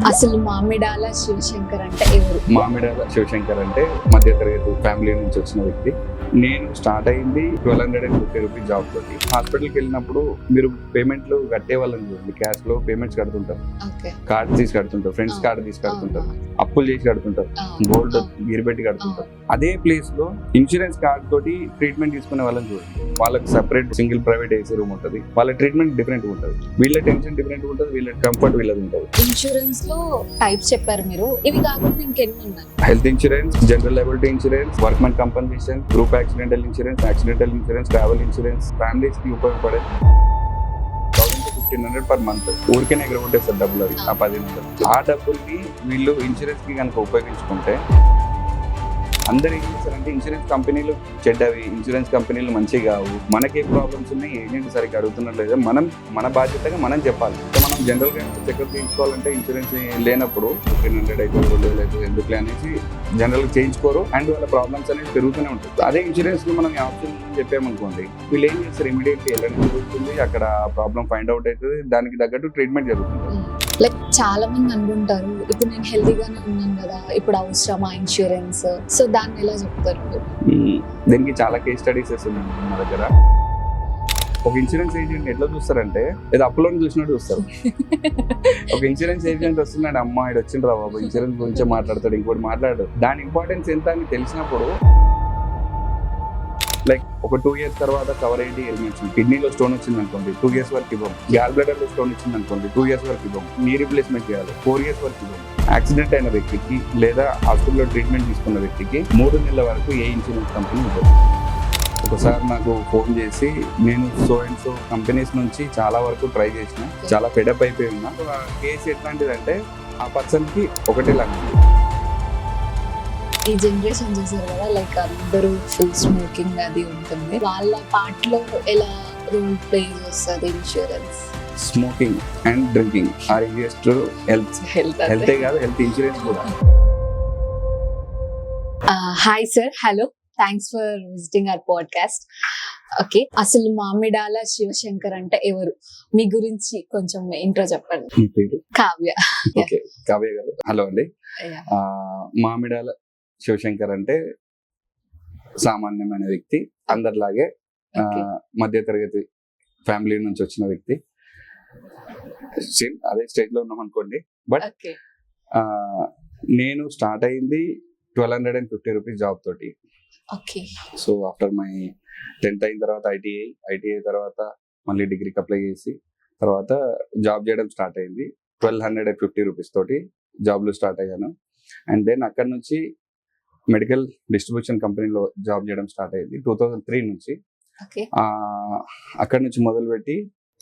అసలు మామిడాల శివశంకర్ అంటే ఎవరు? మామిడాల శివశంకర్ అంటే మధ్యతరగతి ఫ్యామిలీ నుంచి వచ్చిన వ్యక్తి. నేను స్టార్ట్ అయింది 1250 రూపీస్ జాబ్ తోటి. హాస్పిటల్కి వెళ్ళినప్పుడు మీరు పేమెంట్లు కట్టే వాళ్ళని చూడండి, క్యాష్ లో పేమెంట్స్ కడుతుంటారు, ఓకే కార్డ్ తీసి కడుతుంటారు, ఫ్రెండ్స్ కార్డ్ తీసి కడుతుంటారు, అప్పులు చేసి కడుతుంటారు, గోల్డ్ గిరిబెట్టి కడుతుంటారు. అదే ప్లేస్ లో ఇన్సూరెన్స్ కార్డ్ తోటి ట్రీట్మెంట్ తీసుకునే వాళ్ళని చూడండి. వాళ్ళకి separate single private AC room ఉంటుంది. వాళ్ళ ట్రీట్మెంట్ డిఫరెంట్ ఉంటుంది, వీళ్ళ టెన్షన్ డిఫరెంట్ ఉంటుంది, వీళ్ళ కంఫర్ట్ వీళ్ళది ఉంటుంది. ఇన్సూరెన్స్ లో టైప్స్ చెప్పారు మీరు, ఇవి కాకుండా ఇంకెన్ని ఉన్నాయి? Health insurance, general liability insurance, workmen compensation, group accidental insurance, travel insurance, families కి ఉపయోగపడే 1500 పర్ మంత్ ఊరికే ఎగరగొట్టేస్తారు డబ్బులు. అవి ఆ 10 నెలలు ఆ డబ్బుల్ని వీళ్ళు ఇన్సూరెన్స్ కి కనుక ఉపయోగించుకుంటే, అందరు ఏం చేస్తారంటే ఇన్సూరెన్స్ కంపెనీలు చెడ్డవి, ఇన్సూరెన్స్ కంపెనీలు మంచివి కావు, మనకే ప్రాబ్లమ్స్ ఉన్నాయి, ఏజెంట్ సరిగ్గా అడుగుతున్నారు లేదా, మన బాధ్యతగా మనం చెప్పాలి. సో మనం జనరల్ గా చెకప్ చేయించుకోవాలంటే ఇన్సూరెన్స్ లేనప్పుడు 1500 అయితే 2000 అయితే ఎందుకులే అనేసి జనరల్ చేయించుకోరు, అండ్ వాళ్ళ ప్రాబ్లమ్స్ అనేది పెరుగుతూనే ఉంటుంది. అదే ఇన్సూరెన్స్ లో మనం ఆప్షన్ చెప్పామనుకోండి, వీళ్ళు ఏం చేస్తారు, ఇమీడియట్లీ వెళ్ళడం జరుగుతుంది, అక్కడ ప్రాబ్లం ఫైండ్ అవుట్ అవుతుంది, దానికి తగ్గట్టు ట్రీట్మెంట్ జరుగుతుంది. లైక్ చాలా మంది అనుకుంటారు, ఇప్పుడు నేను హెల్తీగానే ఉన్నాను కదా, ఇప్పుడు అవసరమా ఇన్సూరెన్స్? సో దాన్ని ఎలా చెప్తారు? దీనికి చాలా కేస్ స్టడీస్ ఉన్నాయి మా దగ్గర. ఒక ఇన్సూరెన్స్ ఏజెంట్ ఎట్లా చూస్తారంటే, ఏదో అప్పులోని చూసినట్టు చూస్తారు. ఒక ఇన్సూరెన్స్ ఏజెంట్ వస్తున్నాడు, అమ్మా ఇడు వచ్చిండ్రా బాబు, ఇన్సూరెన్స్ గురించే మాట్లాడతాడు, ఇంకోటి మాట్లాడు. దాని ఇంపార్టెన్స్ ఎంత అని తెలిసినప్పుడు, లైక్ ఒక 2 years తర్వాత కవర్ అయ్యి ఎలిమెంట్స్, కిడ్నీలో స్టోన్ వచ్చింది అనుకోండి 2 years వరకు ఇవ్వం, గ్యాల్ బ్లాడర్ లో స్టోన్ వచ్చింది అనుకోండి 2 years వరకు ఇవ్వం, నీ రీప్లేస్మెంట్ చేయాలి 4 years వరకు ఇవ్వం. యాక్సిడెంట్ అయిన వ్యక్తికి లేదా హాస్పిటల్లో ట్రీట్మెంట్ తీసుకున్న వ్యక్తికి 3 నెలల వరకు ఏ ఇన్సూరెన్స్ కంపెనీ ఇవ్వదు. ఒకసారి నాకు ఫోన్ చేసి, నేను సో అండ్ సో కంపెనీస్ నుంచి చాలా వరకు ట్రై చేసిన, చాలా ఫెడప్ అయిపోయి ఉన్నా. ఆ కేసు ఎట్లాంటిదంటే, ఆ పర్సన్ కి ఒకటే లాంటిది. ఈ జనరేషన్ చూసారు కదా, లైక్ అందరూ ఫుల్ స్మోకింగ్ అది ఉంటుంది, వాళ్ళ పార్ట్ లో ఎలా రోల్ ప్లే చేస్తుంది insurance? Smoking and drinking are injurious to health. హెల్తే కాదు, హెల్త్ ఇన్సూరెన్స్ కూడా. Hi sir, hello, thanks for visiting our podcast. Okay, అసలు మామిడాల శివశంకర్ అంటే ఎవరు? మీ గురించి కొంచెం ఇంట్రో చెప్పండి. మీ పేరు? కావ్య. ఓకే, కావ్య గారు. హలో అండి. మామిడాల శివశంకర్ అంటే సామాన్యమైన వ్యక్తి, అందరిలాగే మధ్యతరగతి ఫ్యామిలీ నుంచి వచ్చిన వ్యక్తి. అదే స్టేజ్ లో ఉన్నాం అనుకోండి. బట్ నేను స్టార్ట్ అయింది 1250 రూపీస్ జాబ్ తోటి. సో ఆఫ్టర్ మై 10th అయిన తర్వాత ఐటీఐ తర్వాత మళ్ళీ డిగ్రీకి అప్లై చేసి తర్వాత జాబ్ చేయడం స్టార్ట్ అయింది. 1250 రూపీస్ తోటి జాబ్ లో స్టార్ట్ అయ్యాను. అండ్ దెన్ అక్కడ నుంచి మెడికల్ డిస్ట్రిబ్యూషన్ కంపెనీలో జాబ్ చేయడం స్టార్ట్ అయింది 2003 నుంచి. అక్కడ నుంచి మొదలుపెట్టి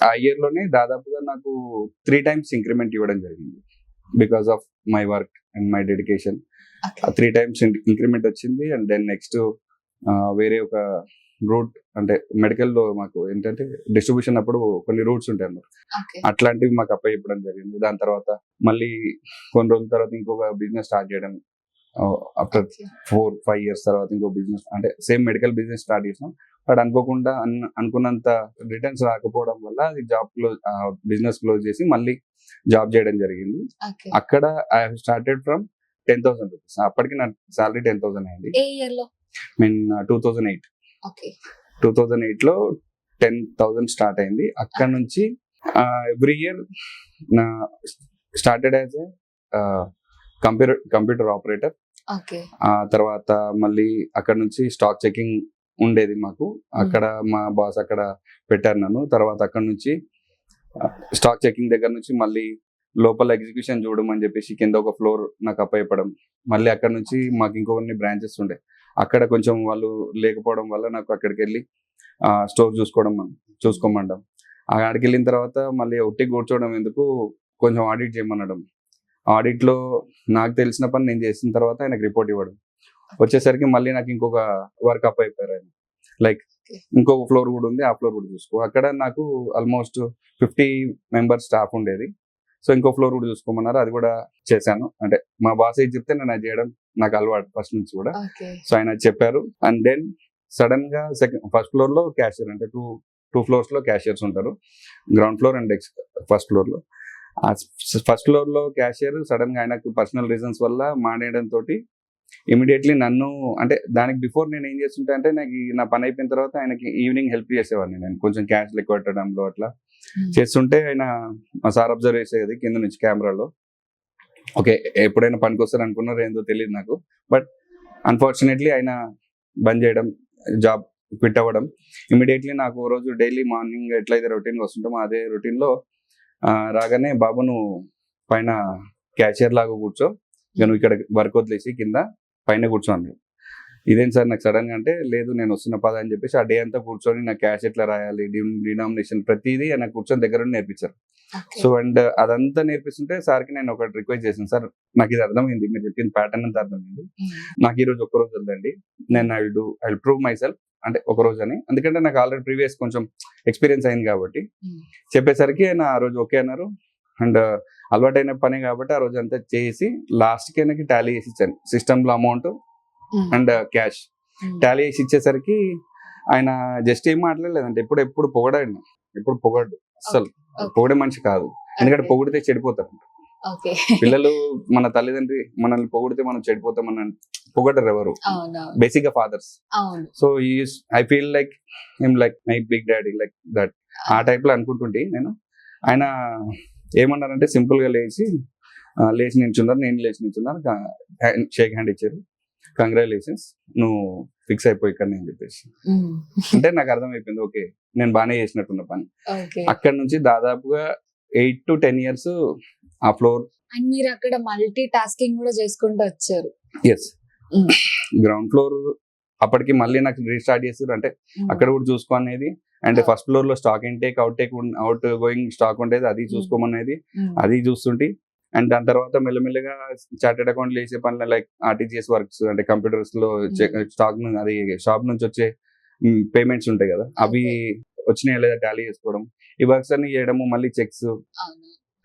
ఆ ఇయర్ లోనే దాదాపుగా నాకు 3 times ఇంక్రిమెంట్ ఇవ్వడం జరిగింది. Because of my work and my dedication 3 times increment వచ్చింది. అండ్ దెన్ నెక్స్ట్ వేరే ఒక రూట్, అంటే మెడికల్ లో మాకు ఏంటంటే డిస్ట్రిబ్యూషన్ అప్పుడు కొన్ని రూట్స్ ఉంటాయి అన్నమాట, అట్లాంటివి మాకు అప్పై ఇవ్వడం జరిగింది. దాని తర్వాత మళ్ళీ కొన్ని రోజుల తర్వాత ఇంకొక బిజినెస్ స్టార్ట్ చేయడం, ఆఫ్టర్ 4-5 years తర్వాత ఇంకో బిజినెస్, అంటే సేమ్ మెడికల్ బిజినెస్ స్టార్ట్ చేసాం. బట్ అనుకోకుండా అనుకున్నంత రిటర్న్స్ రాకపోవడం వల్ల అది బిజినెస్ క్లోజ్ చేసి మళ్ళీ జాబ్ చేయడం జరిగింది. అక్కడ I have started from 10,000 rupees. అప్పటికి నా సాలరీ 10,000 అయింది. మీన్ 2008. 2008 లో 10,000 స్టార్ట్ అయింది. అక్కడ నుంచి ఎవ్రీ ఇయర్ నా started as a computer operator. ఆ తర్వాత మళ్ళీ అక్కడ నుంచి స్టాక్ చెకింగ్ ఉండేది మాకు, అక్కడ మా బాస్ అక్కడ పెట్టారు నన్ను. తర్వాత అక్కడ నుంచి స్టాక్ చెకింగ్ దగ్గర నుంచి మళ్ళీ లోపల ఎగ్జిక్యూషన్ చూడమని చెప్పేసి కింద ఒక ఫ్లోర్ నాకు అప్పయ్యపడం. మళ్ళీ అక్కడ నుంచి మాకు ఇంకొన్ని బ్రాంచెస్ ఉండే, అక్కడ కొంచెం వాళ్ళు లేకపోవడం వల్ల నాకు అక్కడికి వెళ్ళి స్టోర్ చూసుకోమండం. అక్కడికి వెళ్ళిన తర్వాత మళ్ళీ ఒట్టి కూర్చోవడం ఎందుకు, కొంచెం ఆడిట్ చేయమనడం. ఆడిట్ లో నాకు తెలిసిన పని నేను చేసిన తర్వాత ఆయనకు రిపోర్ట్ ఇవ్వడం. వచ్చేసరికి మళ్ళీ నాకు ఇంకొక వర్క్ అప్ అయిపోయారు ఆయన, లైక్ ఇంకొక ఫ్లోర్ కూడా ఉంది, ఆ ఫ్లోర్ కూడా చూసుకో. అక్కడ నాకు ఆల్మోస్ట్ 50 members స్టాఫ్ ఉండేది. సో ఇంకో ఫ్లోర్ కూడా చూసుకోమన్నారు, అది కూడా చేశాను. అంటే మా బాస్ ఏది చెప్తే నేను అది చేయడం నాకు అలవాటు ఫస్ట్ నుంచి కూడా. సో ఆయన చెప్పారు. అండ్ దెన్ సడన్ గా ఫస్ట్ ఫ్లోర్ లో క్యాషియర్, అంటే టూ ఫ్లోర్స్ లో క్యాషియర్స్ ఉంటారు, ground floor and first floor లో. ఆ ఫస్ట్ ఫ్లోర్ లో క్యాషియర్ సడన్ గా ఆయనకు పర్సనల్ రీజన్స్ వల్ల మానేయడం తోటి ఇమీడియట్లీ నన్ను, అంటే దానికి బిఫోర్ నేను ఏం చేస్తుంటే అంటే నా పని అయిపోయిన తర్వాత ఆయనకి ఈవినింగ్ హెల్ప్ చేసేవాడిని, నేను కొంచెం క్యాష్ లెక్క పెట్టడంలో అట్లా చేస్తుంటే ఆయన మా సార్ అబ్జర్వ్ చేసేది కింద నుంచి కెమెరాలో. ఓకే, ఎప్పుడైనా పనికి వస్తారు అనుకున్నారో ఏందో తెలియదు నాకు, బట్ అన్ఫార్చునేట్లీ ఆయన బంద్ చేయడం, జాబ్ క్విట్ అవ్వడం. ఇమీడియట్లీ నాకు ఓ రోజు డైలీ మార్నింగ్ ఎట్లయితే రొటీన్ వస్తుంటామో అదే రొటీన్ లో రాగానే, బాబు నువ్వు పైన క్యాషియర్ లాగా కూర్చో, ఇక నువ్వు ఇక్కడ వర్క్ వదిలేసి కింద పైన కూర్చోండి. ఇదేం సార్ నాకు సడన్ గా అంటే, లేదు నేను వస్తున్న పద అని చెప్పేసి ఆ డే అంతా కూర్చొని నా క్యాష్ ఎట్లా రాయాలి, డినామినేషన్ ప్రతిదీ ఆయన కూర్చొని దగ్గర నేర్పించారు. సో అండ్ అదంతా నేర్పిస్తుంటే సార్కి నేను ఒకటి రిక్వెస్ట్ చేశాను, సార్ నాకు ఇది అర్థమైంది, మీరు చెప్పిన ప్యాటర్న్ అంతా అర్థమైంది, నాకు ఈ రోజు ఒక్క రోజు వద్దండి, నేను ఐ ప్రూవ్ మై సెల్ఫ్, అంటే ఒక రోజు అని, ఎందుకంటే నాకు ఆల్రెడీ ప్రీవియస్ కొంచెం ఎక్స్పీరియన్స్ అయింది కాబట్టి. చెప్పేసరికి ఆయన ఆ రోజు ఓకే అన్నారు. అండ్ అలవాటైన పని కాబట్టి ఆ రోజు అంతా చేసి లాస్ట్కి ఆయనకి టాలీ చేసి ఇచ్చాను, సిస్టంలో అమౌంట్ అండ్ క్యాష్ టాలీ చేసి ఇచ్చేసరికి ఆయన జస్ట్ ఏం మాట్లాడలేదంటే, ఎప్పుడు పొగడాడు, ఎప్పుడు పొగడు, అస్సలు పొగడే మనిషి కాదు, ఎందుకంటే పొగిడితే చెడిపోతారు పిల్లలు. మన తల్లిదండ్రి మనల్ని పొగిడితే మనం చెడిపోతామని పొగడరు ఎవరు, బేసిక్ గా fathers. So I feel like him like my big daddy, like that, ఆ టైప్ లో అనుకుంటుంటే నేను. ఆయన ఏమన్నారంటే సింపుల్ గా లేచి నిల్చున్నారు, నేను లేచి నిల్చున్నాను, షేక్ హ్యాండ్ ఇచ్చారు, కంగ్రాచులేషన్స్, నువ్వు ఫిక్స్ అయిపోయి ఇక్కడ అని చెప్పేసి. అంటే నాకు అర్థమైపోయింది, ఓకే నేను బాగానే చేసినట్టున్న పని. అక్కడ నుంచి దాదాపుగా 8 to 10 years ఆ ఫ్లోర్. అండ్ మీరు అక్కడ మల్టీ టాస్కింగ్ కూడా చేసుకుంటూ వచ్చారు. ఎస్, గ్రౌండ్ ఫ్లోర్ అప్పటికి మళ్ళీ నాకు రీస్టార్ట్ చేస్తారు, అంటే అక్కడ కూడా చూసుకోనేది. అండ్ ఫస్ట్ ఫ్లోర్ లో stock intake out going stock ఉండేది, అది చూసుకోమనేది, అది చూస్తుంటే. అండ్ దాని తర్వాత మెల్లమెల్లగా చార్టెడ్ అకౌంట్లు వేసే పనులు లైక్ ఆర్టీజీఎస్ వర్క్స్, అంటే కంప్యూటర్స్ లో స్టాక్ అది షాప్ నుంచి వచ్చే పేమెంట్స్ ఉంటాయి కదా, అవి వచ్చినాయి లేదా టాలీ చేసుకోవడం, ఈ వర్క్స్ అన్ని చేయడము, మళ్ళీ checks,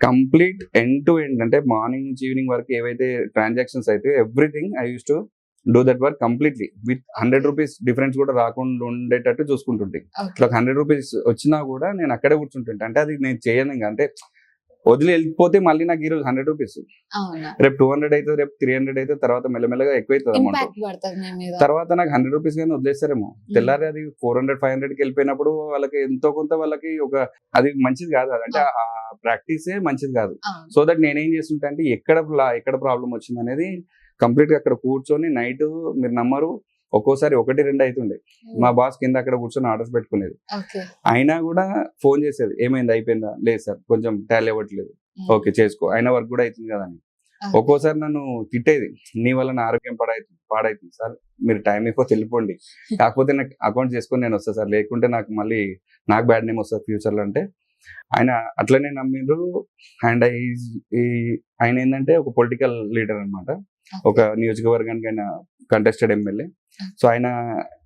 complete end to end, అంటే మార్నింగ్ నుంచి ఈవినింగ్ వరకు ఏవైతే ట్రాన్సాక్షన్స్ అయితే everything I use to do that work completely with 100 rupees difference కూడా రాకుండా ఉండేటట్టు చూసుకుంటుంటే. ఒక 100 rupees వచ్చినా కూడా నేను అక్కడే కూర్చుంటుంటే, అంటే అది నేను చేయను ఇంకా, అంటే వదిలి వెళ్ళిపోతే మళ్ళీ నాకు ఈరోజు 100 rupees, రేపు 200 అవుతుంది, రేపు 300 అవుతుంది, తర్వాత మెల్లమెల్లగా ఎక్కువ అవుతుంది అమౌంట్. తర్వాత నాకు 100 rupees కానీ వదిలేస్తారేమో, తెల్లారి అది 400-500కి వెళ్ళిపోయినప్పుడు వాళ్ళకి ఎంతో కొంత వాళ్ళకి ఒక అది మంచిది కాదు, అంటే ఆ ప్రాక్టీసే మంచిది కాదు. సో దట్ నేనేం చేస్తుంటా అంటే ఎక్కడ ప్రాబ్లం వచ్చింది అనేది కంప్లీట్ గా అక్కడ కూర్చొని నైట్, మీరు నమ్మరు, ఒక్కోసారి 1-2 అవుతుండే. మా బాస్ కింద అక్కడ కూర్చొని ఆర్డర్స్ పెట్టుకునేది, అయినా కూడా ఫోన్ చేసేది, ఏమైంది అయిపోయిందా, లేదు సార్ కొంచెం టాలీ అవ్వట్లేదు, ఓకే చేసుకో, అయినా వర్క్ కూడా అవుతుంది కదా అని. ఒక్కోసారి నన్ను తిట్టేది, నీ వల్ల నా ఆరోగ్యం పాడైతుంది సార్, మీరు టైం అయిపోతే వెళ్ళిపోండి, కాకపోతే నాకు అకౌంట్ చేసుకొని నేను వస్తాను సార్, లేకుంటే నాకు బ్యాడ్ నేమ్ వస్తుంది ఫ్యూచర్ లో. అంటే ఆయన అట్లనే నమ్మిండ్రు. అండ్ ఆయన ఏంటంటే ఒక పొలిటికల్ లీడర్ అనమాట, ఒక నియోజకవర్గానికి ఆయన కంటెస్టెడ్ ఎమ్మెల్యే. సో ఆయన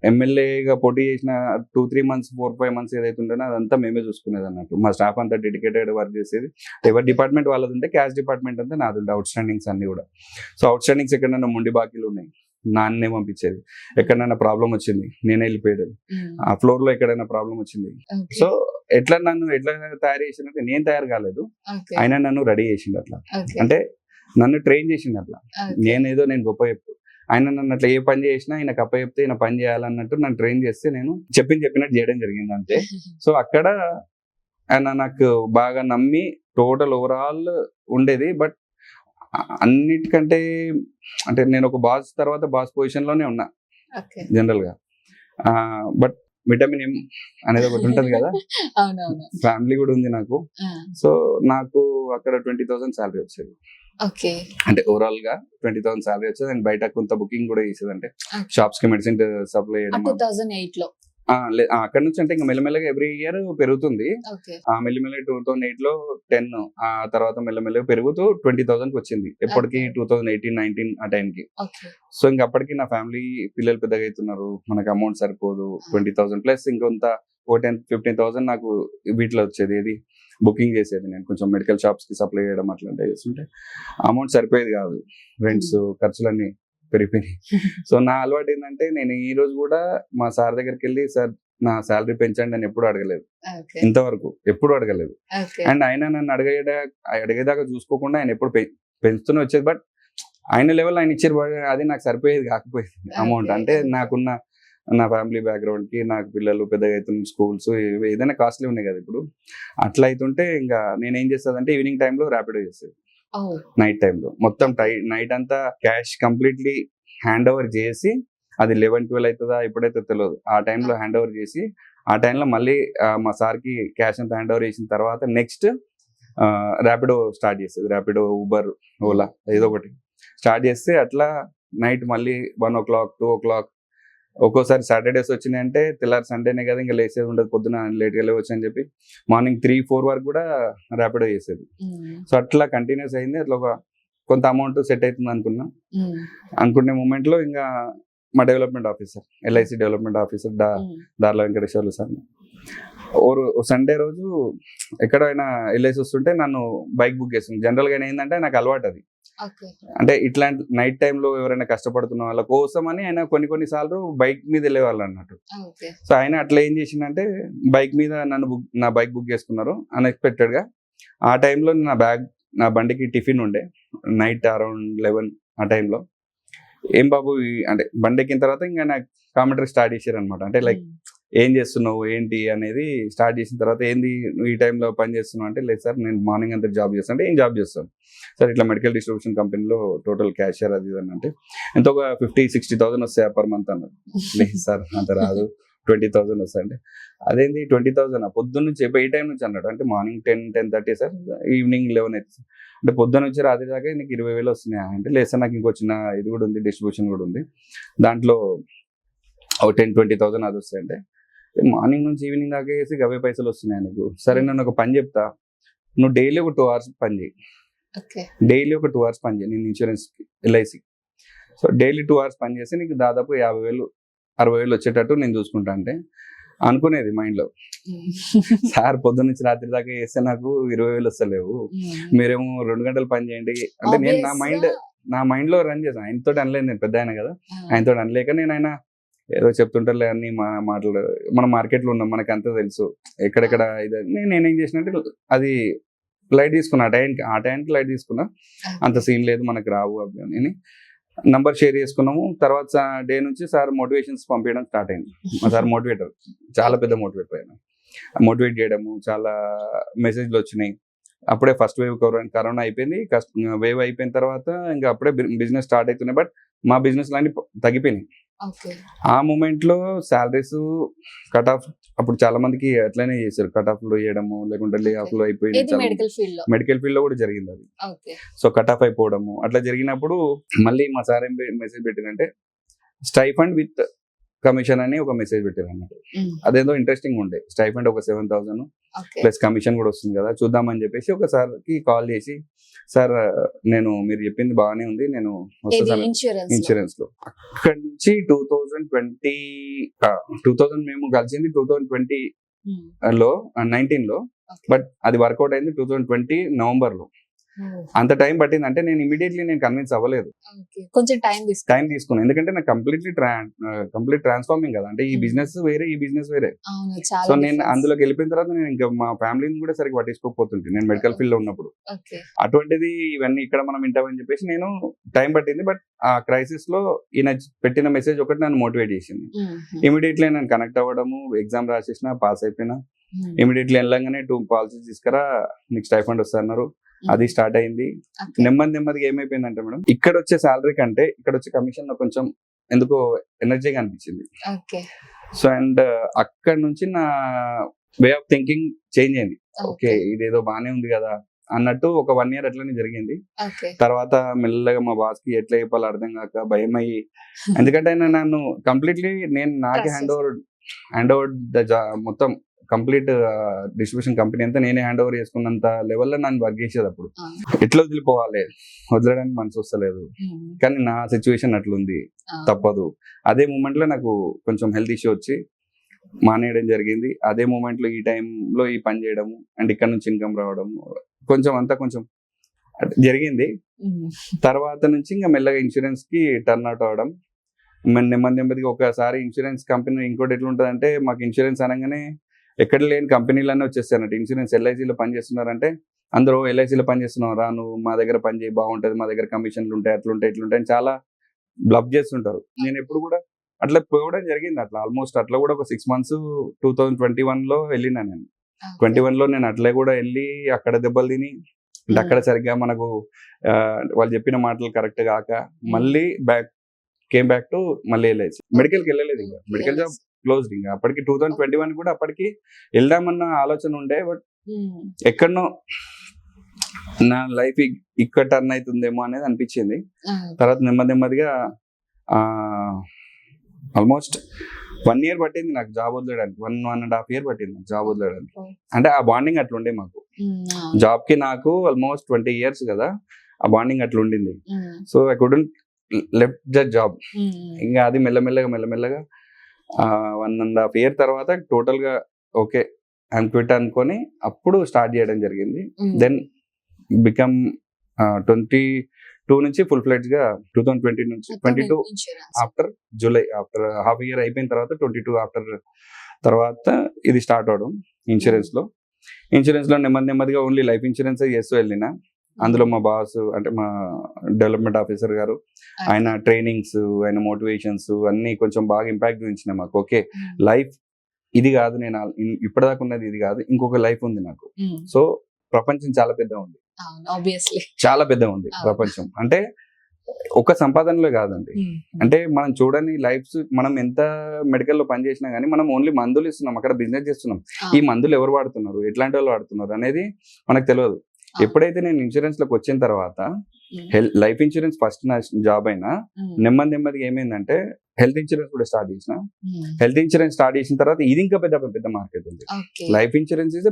ఎమ్మెల్యేగా పోటీ చేసిన 2-3 months 4-5 months ఏదైతే ఉంటుందో అదంతా మేమే చూసుకునేది అన్నట్టు. మా స్టాఫ్ అంతా డెడికేటెడ్ వర్క్ చేసేది, ఎవరి డిపార్ట్మెంట్ వాళ్ళది ఉంటే క్యాష్ డిపార్ట్మెంట్ అంతా నాది ఉండే, అవుట్ స్టాండింగ్స్ అన్ని కూడా. సో అవుట్ స్టాండింగ్స్ ఎక్కడైనా మొండి బాకీలు ఉన్నాయి, నాన్నే పంపించేది, ఎక్కడైనా ప్రాబ్లం వచ్చింది నేనే వెళ్ళిపోయాడు, ఆ ఫ్లోర్ లో ఎక్కడైనా ప్రాబ్లం వచ్చింది. సో నన్ను ఎట్లా తయారు చేసిందంటే, నేను తయారు కాలేదు, ఆయన నన్ను రెడీ చేసిండు అట్లా, అంటే నన్ను ట్రైన్ చేసిండు అట్లా. నేను గొప్ప చెప్పు, ఆయన నన్ను అట్లా ఏ పని చేసినా ఆయనకు అప్ప చెప్తే ఈయన పని చేయాలన్నట్టు నన్ను ట్రైన్ చేస్తే నేను చెప్పినట్టు చేయడం జరిగింది అంతే. సో అక్కడ ఆయన నాకు బాగా నమ్మి టోటల్ ఓవరాల్ ఉండేది. బట్ అన్నిటికంటే అంటే నేను ఒక బాస్ తర్వాత బాస్ పొజిషన్ లోనే ఉన్నా జనరల్ గా. బట్ విటమిన్ ఎం అనేది ఒకటి ఉంటది కదా, ఫ్యామిలీ కూడా ఉంది నాకు. సో నాకు అక్కడ 20,000 శాలరీ వచ్చేది, అంటే ఓవరాల్ గా 20,000 శాలరీ వచ్చేది. అండ్ బయట కొంత బుకింగ్ కూడా చేసేది, అంటే షాప్స్ కి మెడిసిన్ సప్లై చేయడం. 2008 లో అక్కడ నుంచి అంటే ఇంకా మెల్లమెల్లగా ఎవ్రీ ఇయర్ పెరుగుతుంది. మెల్లమెల్లగా 2008 లో 10, ఆ తర్వాత మెల్లమెల్లగా పెరుగుతూ 20,000 వచ్చింది. ఎప్పటికి 2018-19 ఆ టైంకి. సో ఇంకా అప్పటికి నా ఫ్యామిలీ పిల్లలు పెద్దగా అవుతున్నారు, మనకు అమౌంట్ సరిపోదు. 20,000 ప్లస్ ఇంకొంత 10-15,000 నాకు వీటిలో వచ్చేది, ఏది బుకింగ్ చేసేది నేను, కొంచెం మెడికల్ షాప్స్ కి సప్లై చేయడం అట్లాంటివి చేస్తుంటే అమౌంట్ సరిపోయేది కాదు, రెంట్స్ ఖర్చులన్నీ పెరిగిపోయినాయి. సో నా అలవాటు ఏంటంటే, నేను ఈ రోజు కూడా మా సార్ దగ్గరికి వెళ్ళి, సార్ నా శాలరీ పెంచండి అని ఎప్పుడు అడగలేదు, ఓకే ఇంతవరకు ఎప్పుడు అడగలేదు. ఓకే అండ్ ఆయన నన్ను అడిగేదాకా చూసుకోకుండా ఆయన ఎప్పుడు పెంచుతూనే వచ్చేది. బట్ ఆయన లెవెల్ ఆయన ఇచ్చారు, అది నాకు సరిపోయేది కాకపోయేది అమౌంట్. Okay, అంటే okay. నాకున్న నా ఫ్యామిలీ బ్యాక్గ్రౌండ్ కి, నాకు పిల్లలు పెద్దగా అవుతున్న స్కూల్స్ ఏదైనా కాస్ట్లీ ఉన్నాయి కదా ఇప్పుడు. అట్లా అవుతుంటే ఇంకా నేను ఏం చేస్తానంటే ఈవినింగ్ టైంలో ర్యాపిడో చేసేది. Oh, నైట్ టైంలో మొత్తం నైట్ అంతా క్యాష్ కంప్లీట్లీ హ్యాండ్ ఓవర్ చేసి, అది 11-12 అవుతుందా ఎప్పుడైతే తెలియదు, ఆ టైంలో హ్యాండ్ ఓవర్ చేసి, ఆ టైంలో మళ్ళీ మా సార్కి క్యాష్ అంతా హ్యాండ్ ఓవర్ చేసిన తర్వాత నెక్స్ట్ ర్యాపిడో స్టార్ట్ చేసేది. ర్యాపిడో, ఊబర్, ఓలా ఏదో ఒకటి స్టార్ట్ చేస్తే అట్లా నైట్ మళ్ళీ 1 o'clock 2 o'clock, ఒక్కోసారి సాటర్డేస్ వచ్చినాయంటే తెల్లారి సండేనే కదా ఇంకా లేసేది ఉండదు, పొద్దున లేట్గా లేవచ్చు అని చెప్పి మార్నింగ్ 3-4 వరకు కూడా ర్యాపిడో చేసేది. సో అట్లా కంటిన్యూస్ అయింది. అట్లా కొంత అమౌంట్ సెట్ అవుతుంది అనుకునే మూమెంట్లో ఇంకా మా development officer, LIC development officer దార్ల వెంకటేశ్వర్లు సార్, సండే రోజు ఎక్కడైనా వెళ్ళేసి వస్తుంటే నన్ను బైక్ బుక్ చేస్తుంది. జనరల్గా ఏంటంటే నాకు అలవాటు అది. అంటే ఇట్లాంటి నైట్ టైంలో ఎవరైనా కష్టపడుతున్న వాళ్ళ కోసం అని ఆయన కొన్ని సార్లు బైక్ మీద వెళ్ళేవాళ్ళు అన్నట్టు. సో ఆయన అట్లా ఏం చేసిందంటే బైక్ మీద నా బైక్ బుక్ చేసుకున్నారు అన్ఎక్స్పెక్టెడ్ గా. ఆ టైంలో నా బండికి టిఫిన్ ఉండే నైట్ అరౌండ్ 11 ఆ టైంలో. ఏం బాబు అంటే బండి ఎక్కిన తర్వాత ఇంకా నాకు కామెంటరీ స్టార్ట్ చేశారు అనమాట. అంటే లైక్ ఏం చేస్తున్నావు ఏంటి అనేది స్టార్ట్ చేసిన తర్వాత, ఏంది నువ్వు ఈ టైంలో పని చేస్తున్నావు అంటే, లేదు సార్ నేను మార్నింగ్ అంతా జాబ్ చేస్తాను. అంటే ఏం జాబ్ చేస్తాను సార్, ఇట్లా మెడికల్ డిస్ట్రిబ్యూషన్ కంపెనీలో టోటల్ క్యాషియర్ అది అని. అంటే ఎంత ఒక 50,000-60,000 వస్తాయి పర్ మంత్ అన్నారు. లేదు సార్ అంత రాదు, 20,000 వస్తాయి. అంటే అదేంది 20,000 పొద్దున్న నుంచి ఏ టైం నుంచి అన్నాడు. అంటే మార్నింగ్ 10-10:30 సార్, ఈవినింగ్ 11 అయితే సార్. అంటే పొద్దున్న నుంచి రాత్రి దాకా నీకు 20,000 వస్తున్నాయా అంటే, లేదు సార్ నాకు ఇంకో చిన్న ఇది కూడా ఉంది, డిస్ట్రిబ్యూషన్ కూడా ఉంది, దాంట్లో ఒక 10-20,000 అది వస్తాయంటే, మార్నింగ్ నుంచి ఈవినింగ్ దాకా వేసి అవే పైసలు వస్తున్నాయి నీకు. సరే నన్ను ఒక పని చెప్తా, నువ్వు డైలీ ఒక 2 hours పని చేయి, డైలీ ఒక 2 hours పని చేయి నేను ఇన్సూరెన్స్కి, ఎల్ఐసికి. సో డైలీ 2 hours పని చేసి నీకు దాదాపు 50,000-60,000 వచ్చేటట్టు నేను చూసుకుంటా అంటే అనుకునేది మైండ్లో. సార్ పొద్దున్న నుంచి రాత్రి దాకా వేస్తే నాకు 20,000 వస్తలేవు, మీరేమో 2 గంటలు పని చేయండి అంటే, నేను నా మైండ్లో రన్ చేశాను. ఆయనతో అనలేదు, నేను పెద్ద ఆయన కదా, ఆయనతో అనలేక నేను ఆయన ఏదో చెప్తుంటారులే అన్ని మాటలు, మన మార్కెట్లో ఉన్నాం మనకు అంతా తెలుసు ఎక్కడెక్కడ ఇది. నేనేం చేసినట్టే అది లైట్ తీసుకున్నా, ఆ టైంకి లైట్ తీసుకున్నా, అంత సీన్ లేదు మనకు రావు అని నంబర్ షేర్ చేసుకున్నాము. తర్వాత డే నుంచి సార్ మోటివేషన్స్ పంపించడం స్టార్ట్ అయింది. మా సార్ మోటివేటర్, చాలా పెద్ద మోటివేటర్ ఆయన. మోటివేట్ చేయడము, చాలా మెసేజ్లు వచ్చినాయి. అప్పుడే ఫస్ట్ వేవ్ కరోనా అయిపోయింది, వేవ్ అయిపోయిన తర్వాత ఇంకా అప్పుడే బిజినెస్ స్టార్ట్ అవుతున్నాయి. బట్ మా బిజినెస్ అన్ని తగ్గిపోయినాయి. ఆ మూమెంట్ లో శాలరీస్ కట్ ఆఫ్, అప్పుడు చాలా మందికి అట్లనే చేశారు, కట్ ఆఫ్ లో వేయడము, లేకుంటే లే ఆఫ్ లో అయిపోయింది. మెడికల్ ఫీల్డ్ లో కూడా జరిగింది అది. సో కట్ ఆఫ్ అయిపోవడము అట్లా జరిగినప్పుడు మళ్ళీ మా సార్ ఏం మెసేజ్ పెట్టిందంటే, స్టైఫండ్ విత్ కమిషన్ అని ఒక మెసేజ్ పెట్టారు అన్నమాట. అదేదో ఇంట్రెస్టింగ్ ఉండే, స్టైఫండ్ ఒక 7,000 ప్లస్ కమిషన్ కూడా వస్తుంది కదా, చూద్దామని చెప్పేసి ఒకసారికి కాల్ చేసి, సార్ నేను మీరు చెప్పింది బాగానే ఉంది, నేను వస్తాను ఇన్సూరెన్స్ లో. అక్కడ నుంచి 2020 మేము కలిసింది 2020 లో 19 లో, బట్ అది వర్కౌట్ అయింది 2020 నవంబర్ లో. అంత టైం పట్టింది. అంటే నేను ఇమీడియట్లీ కన్విన్స్ అవ్వలేదు, కొంచెం టైం తీసుకున్నాను. ఎందుకంటే నాకు కంప్లీట్ ట్రాన్స్ఫార్మింగ్ కదా, అంటే ఈ బిజినెస్ వేరే, ఈ బిజినెస్ వేరే. సో నేను అందులోకి వెళ్ళిపోయిన తర్వాత నేను ఇంకా మా ఫ్యామిలీని కూడా సరిగ్గా పట్టించుకోకపోతుంటే, నేను మెడికల్ ఫీల్డ్ లో ఉన్నప్పుడు. అటువంటిది ఇవన్నీ ఇక్కడ మనం వింటామని చెప్పేసి నేను టైం పట్టింది. బట్ ఆ క్రైసిస్ లో ఈయన పెట్టిన మెసేజ్ ఒకటి నన్ను మోటివేట్ చేసింది. ఇమీడియట్లీ నేను కనెక్ట్ అవ్వడము, ఎగ్జామ్ రాసేసిన, పాస్ అయిపోయినా. ఇమీడియట్లీ వెళ్ళంగానే 2 పాలసీస్ తీసుకురా, నీకు స్టైఫండ్ వస్తున్నారు, అది స్టార్ట్ అయింది. నెమ్మదిగా ఏమైపోయిందంటే మేడం, ఇక్కడ వచ్చే శాలరీ కంటే ఇక్కడ వచ్చే కమిషన్ లో కొంచెం ఎందుకో ఎనర్జీగా అనిపించింది. సో అండ్ అక్కడ నుంచి నా వే ఆఫ్ థింకింగ్ చేంజ్ అయింది. ఓకే ఇదేదో బానే ఉంది కదా అన్నట్టు ఒక 1 year అట్లనే జరిగింది. తర్వాత మెల్లగా మా బాస్ కి ఎట్లా చెప్పాలో అర్థం కాక భయం అయ్యి, ఎందుకంటే నన్ను కంప్లీట్లీ నాకే హ్యాండ్ ఓవర్ మొత్తం కంప్లీట్ డిస్ట్రిబ్యూషన్ కంపెనీ అంతా నేనే హ్యాండ్ ఓవర్ చేసుకున్నంత లెవెల్లో నన్ను వర్క్ చేసేది. అప్పుడు ఎట్లా వదిలేయడానికి మనసు వస్తలేదు, కానీ నా సిచ్యువేషన్ అట్లుంది, తప్పదు. అదే మూమెంట్ లో నాకు కొంచెం హెల్త్ ఇష్యూ వచ్చి మానేయడం జరిగింది. అదే మూమెంట్ లో ఈ టైంలో ఈ పని చేయడము అండ్ ఇక్కడ నుంచి ఇన్కమ్ రావడము కొంచెం జరిగింది. తర్వాత నుంచి ఇంకా మెల్లగా ఇన్సూరెన్స్ కి టర్న్ అవుట్ అవడం, నెమ్మది నెమ్మదిగా ఒకసారి ఇన్సూరెన్స్ కంపెనీ ఇంకోటి ఎట్లా ఉంటుంది అంటే, మాకు ఇన్సూరెన్స్ అనగానే ఎక్కడ లేని కంపెనీలన్నీ వచ్చేస్తాయి అన్నట్టు. ఇన్సూరెన్స్ ఎల్ఐసీలో పనిచేస్తున్నారంటే అందరూ ఎల్ఐసీలో పనిచేస్తున్నావు రా, నువ్వు మా దగ్గర పని చేయి బాగుంటుంది, మా దగ్గర కమిషన్లు ఉంటాయి, అట్లుంటాయి ఇట్లుంటాయి అని చాలా బ్లబ్ చేస్తుంటారు. నేను ఎప్పుడు కూడా అట్లా పోవడం జరిగింది. అట్లా ఆల్మోస్ట్ అట్లా కూడా ఒక 6 months 2021లో వెళ్ళినా నేను. 21లో నేను అట్లా కూడా వెళ్ళి అక్కడ దెబ్బలు తిని, అంటే అక్కడ సరిగ్గా మనకు వాళ్ళు చెప్పిన మాటలు కరెక్ట్ కాక మళ్ళీ కేమ్ బ్యాక్ టు మళ్ళీ ఎల్ఐసి. మెడికల్కి వెళ్ళలేదు, ఇంకా మెడికల్ జాబ్ క్లోజ్డ్. ఇంకా అప్పటికి 2021 కూడా అప్పటికి వెళ్దామన్న ఆలోచన ఉండే, బట్ ఎక్కడనో నా లైఫ్ ఇక్కడ టర్న్ అవుతుందేమో అనేది అనిపించింది. తర్వాత నెమ్మదిగా ఆల్మోస్ట్ 1 year పట్టింది నాకు జాబ్ వదిలేయడానికి. 1.5 year పట్టింది నాకు జాబ్ వదిలేయడానికి. అంటే ఆ బాండింగ్ అట్లా ఉండే మాకు. జాబ్ కి నాకు ఆల్మోస్ట్ 20 years కదా, ఆ బాండింగ్ అట్లా ఉండింది. So I couldn't left the job. ఇంకా అది మెల్లమెల్లగా 1.5 year తర్వాత టోటల్ గా ఓకే ఐఎమ్ క్విట్ అనుకొని అప్పుడు స్టార్ట్ చేయడం జరిగింది. దెన్ బికమ్ 22 నుంచి ఫుల్ ఫ్లెడ్జ్ గా 2020 నుంచి 22 after July, after half year అయిపోయిన తర్వాత 22 ఆఫ్టర్ తర్వాత ఇది స్టార్ట్ అవడం ఇన్సూరెన్స్ లో. నెమ్మదిగా ఓన్లీ లైఫ్ ఇన్సూరెన్స్ చేస్తూ వెళ్ళిన. అందులో మా బాస్ అంటే మా డెవలప్మెంట్ ఆఫీసర్ గారు, ఆయన ట్రైనింగ్స్, ఆయన మోటివేషన్స్ అన్ని కొంచెం బాగా ఇంపాక్ట్ చూపించినాయి మాకు. ఓకే లైఫ్ ఇది కాదు, నేను ఇప్పటిదాకా ఉన్నది ఇది కాదు, ఇంకొక లైఫ్ ఉంది నాకు. సో ప్రపంచం చాలా పెద్ద ఉంది, చాలా పెద్ద ఉంది ప్రపంచం. అంటే ఒక సంపాదనలో కాదండి, అంటే మనం చూడని లైఫ్స్. మనం ఎంత మెడికల్ లో పనిచేసినా గానీ మనం ఓన్లీ మందులు ఇస్తున్నాం, అక్కడ బిజినెస్ చేస్తున్నాం. ఈ మందులు ఎవరు వాడుతున్నారు, ఎట్లాంటి వాళ్ళు వాడుతున్నారు అనేది మనకు తెలియదు. ఎప్పుడైతే నేను ఇన్సూరెన్స్ లోకి వచ్చిన తర్వాత, లైఫ్ ఇన్సూరెన్స్ ఫస్ట్ నా జాబ్ అయినా, నెమ్మదిగా ఏమైందంటే హెల్త్ ఇన్సూరెన్స్ కూడా స్టార్ట్ చేసిన. హెల్త్ ఇన్సూరెన్స్ స్టార్ట్ చేసిన తర్వాత ఇది ఇంకా పెద్ద మార్కెట్ ఉంది. లైఫ్ ఇన్సూరెన్స్ ఇస్